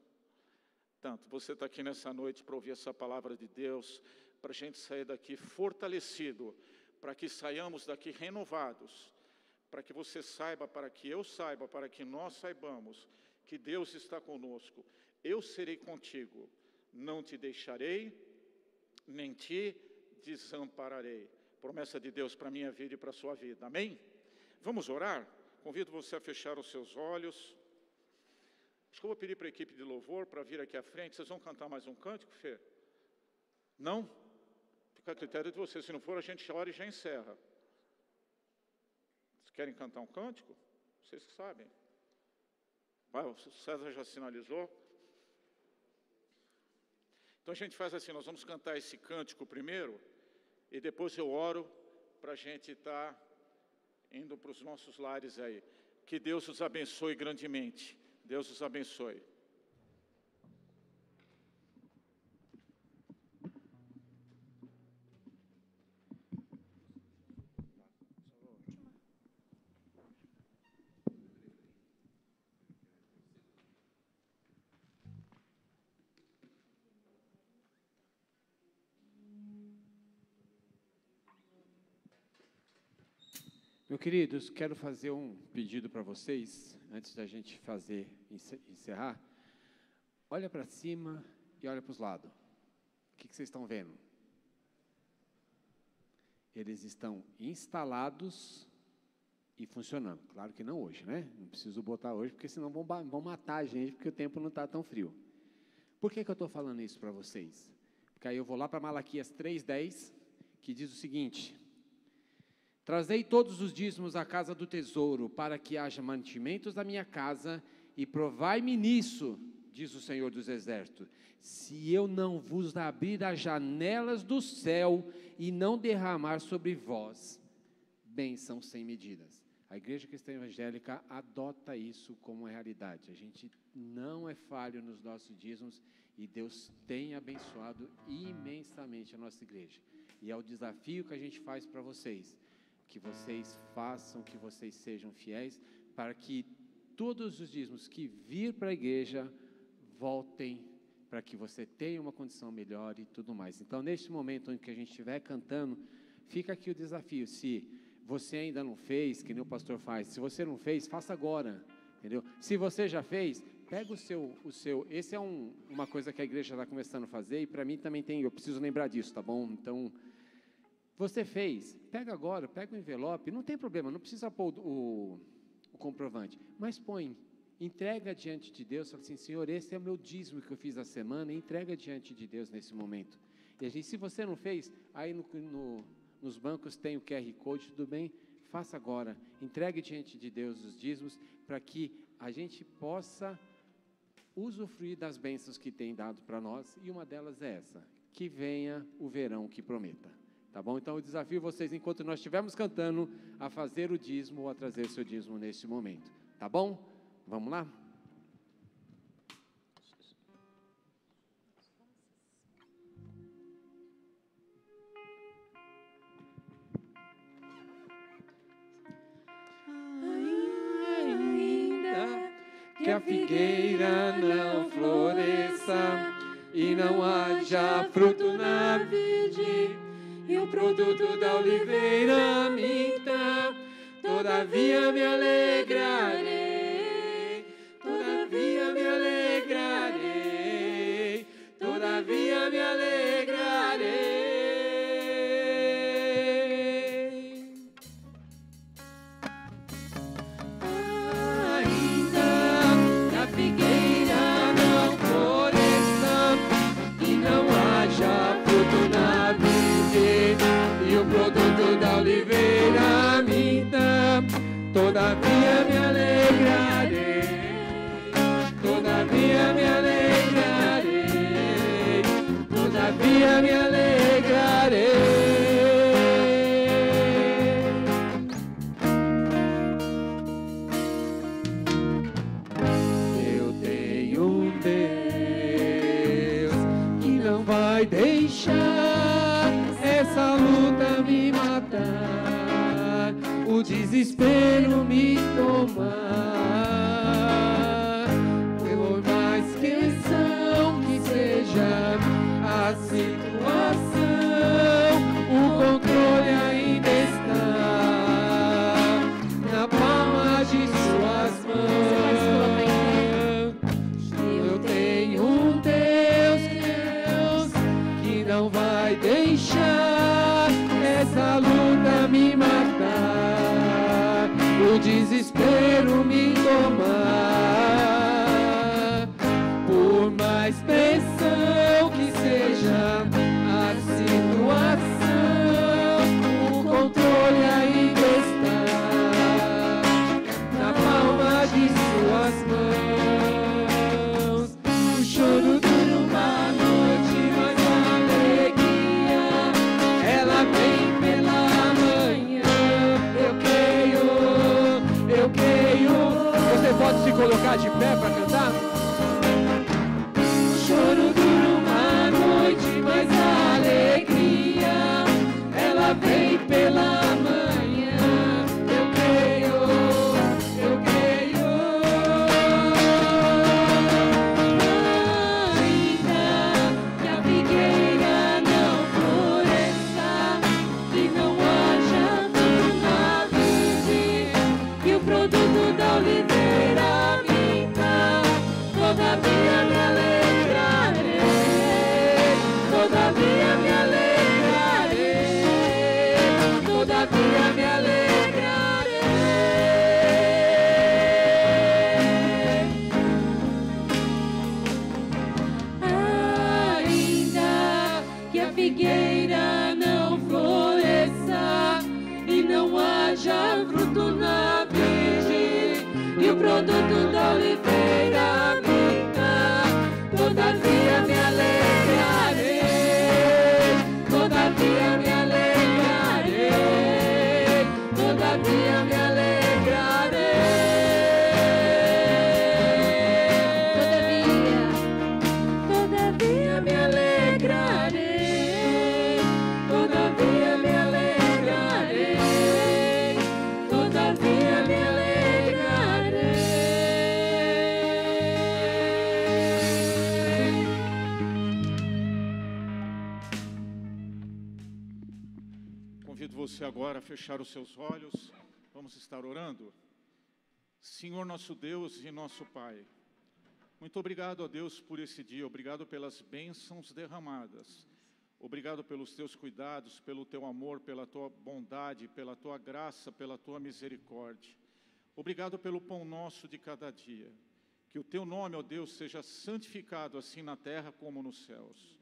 tanto. Você está aqui nessa noite para ouvir essa palavra de Deus, para a gente sair daqui fortalecido, para que saiamos daqui renovados, para que você saiba, para que eu saiba, para que nós saibamos que Deus está conosco. Eu serei contigo, não te deixarei, nem te desampararei. Promessa de Deus para a minha vida e para a sua vida, amém? Vamos orar? Convido você a fechar os seus olhos. Acho que eu vou pedir para a equipe de louvor para vir aqui à frente. Vocês vão cantar mais um cântico, Fê? Não? Fica a critério de vocês. Se não for, a gente ora e já encerra. Vocês querem cantar um cântico? Vocês que sabem. Vai, o César já sinalizou. Então a gente faz assim, nós vamos cantar esse cântico primeiro, e depois eu oro para a gente estar indo para os nossos lares aí. Que Deus os abençoe grandemente. Deus os abençoe. Meus queridos, quero fazer um pedido para vocês, antes da gente encerrar. Olha para cima e olha para os lados. O que vocês estão vendo? Eles estão instalados e funcionando. Claro que não hoje, né? Não preciso botar hoje, porque senão vão matar a gente, porque o tempo não está tão frio. Por que eu estou falando isso para vocês? Porque aí eu vou lá para Malaquias 3:10, que diz o seguinte: trazei todos os dízimos à casa do tesouro, para que haja mantimentos da minha casa, e provai-me nisso, diz o Senhor dos Exércitos, se eu não vos abrir as janelas do céu e não derramar sobre vós bênção sem medidas. A Igreja Cristã Evangélica adota isso como realidade. A gente não é falho nos nossos dízimos e Deus tem abençoado imensamente a nossa igreja. E é o desafio que a gente faz para vocês, que vocês façam, que vocês sejam fiéis, para que todos os dízimos que vir para a igreja voltem, para que você tenha uma condição melhor e tudo mais. Então, neste momento em que a gente estiver cantando, fica aqui o desafio. Se você ainda não fez, que nem o pastor faz, se você não fez, faça agora, entendeu? Se você já fez, pega o seu, esse é uma coisa que a igreja está começando a fazer, e para mim também tem, eu preciso lembrar disso, tá bom? Então, você fez, pega agora, pega o envelope, não tem problema, não precisa pôr o comprovante, mas põe, entrega diante de Deus, fala assim, Senhor, esse é o meu dízimo que eu fiz a semana, entrega diante de Deus nesse momento. E a gente, se você não fez, aí nos bancos tem o QR Code, tudo bem, faça agora, entregue diante de Deus os dízimos, para que a gente possa usufruir das bênçãos que tem dado para nós, e uma delas é essa, que venha o verão que prometa. Tá bom? Então, eu desafio vocês, enquanto nós estivermos cantando, a fazer o dízimo ou a trazer seu dízimo neste momento. Tá bom? Vamos lá? Ainda que a figueira não floresça e não haja fruto na vide, e o produto da oliveira minta, todavia me alegrarei, todavia me alegrarei, todavia me alegrarei. Ainda que a figueira não floresça e não haja fruto na vide, e o produto da oliveira minta, todavia me alegrarei, todavia me alegrarei, todavia me alegrarei. Eu tenho um Deus desespero me tomar, por mais questão que seja a situação, o controle ainda está na palma de suas mãos. Eu tenho um Deus que não vai deixar essa luta me matar, o desespero me tomar, por mais pressão que seja a situação, o controle ainda está na palma de suas mãos. O choro dura uma noite, mas a alegria ela vem pela manhã. Eu creio. Você pode se colocar de pé para cantar? O choro dura uma noite, mas a alegria ela vem pela manhã. Eu creio. Ainda que a figueira não floresça e não haja fruto na vide, e o produto da oliveira minta, todavia me alegrarei, todavia me alegrarei, todavia me alegrarei. Ainda que a figueira não floresça e não haja fruto na vide, e o produto da oliveira minta, todavia me alegrarei, todavia me alegrarei, todavia me alegrarei. Todavia me alegrarei, todavia me alegrarei, todavia me alegrarei. Convido você agora a fechar os seus olhos. Vamos estar orando. Senhor nosso Deus e nosso Pai, muito obrigado a Deus por esse dia, obrigado pelas bênçãos derramadas, obrigado pelos teus cuidados, pelo teu amor, pela tua bondade, pela tua graça, pela tua misericórdia. Obrigado pelo pão nosso de cada dia. Que o teu nome, ó Deus, seja santificado assim na terra como nos céus.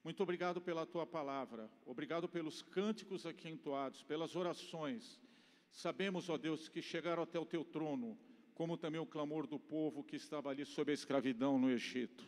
Muito obrigado pela tua palavra, obrigado pelos cânticos aqui entoados, pelas orações. Sabemos, ó Deus, que chegaram até o teu trono, como também o clamor do povo que estava ali sob a escravidão no Egito.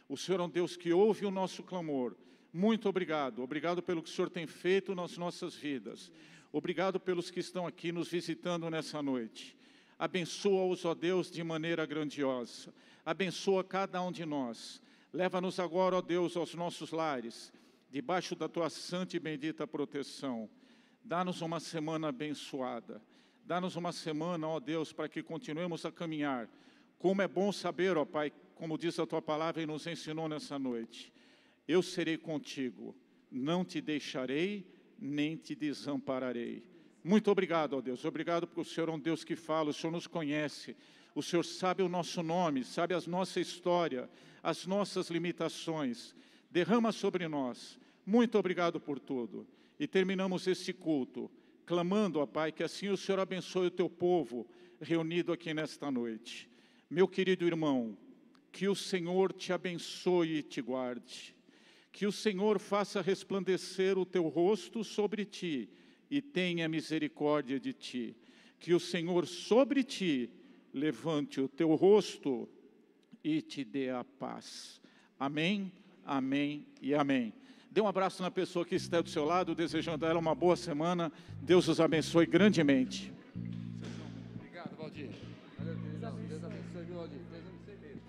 O Senhor é um Deus que ouve o nosso clamor. Muito obrigado. Obrigado pelo que o Senhor tem feito nas nossas vidas. Obrigado pelos que estão aqui nos visitando nessa noite. Abençoa-os, ó Deus, de maneira grandiosa. Abençoa cada um de nós. Leva-nos agora, ó Deus, aos nossos lares, debaixo da tua santa e bendita proteção. Dá-nos uma semana abençoada. Dá-nos uma semana, ó Deus, para que continuemos a caminhar. Como é bom saber, ó Pai, como diz a tua palavra e nos ensinou nessa noite. Eu serei contigo, não te deixarei, nem te desampararei. Muito obrigado, ó Deus. Obrigado porque o Senhor é um Deus que fala, o Senhor nos conhece. O Senhor sabe o nosso nome, sabe a nossa história, as nossas limitações. Derrama sobre nós. Muito obrigado por tudo. E terminamos este culto clamando, ó Pai, que assim o Senhor abençoe o teu povo reunido aqui nesta noite. Meu querido irmão, que o Senhor te abençoe e te guarde. Que o Senhor faça resplandecer o teu rosto sobre ti e tenha misericórdia de ti. Que o Senhor sobre ti levante o teu rosto e te dê a paz. Amém, amém e amém. Dê um abraço na pessoa que está do seu lado, desejando a ela uma boa semana. Deus os abençoe grandemente. Obrigado, Valdir. Valeu, querido. Deus abençoe, viu, Valdir? Deus abençoe mesmo.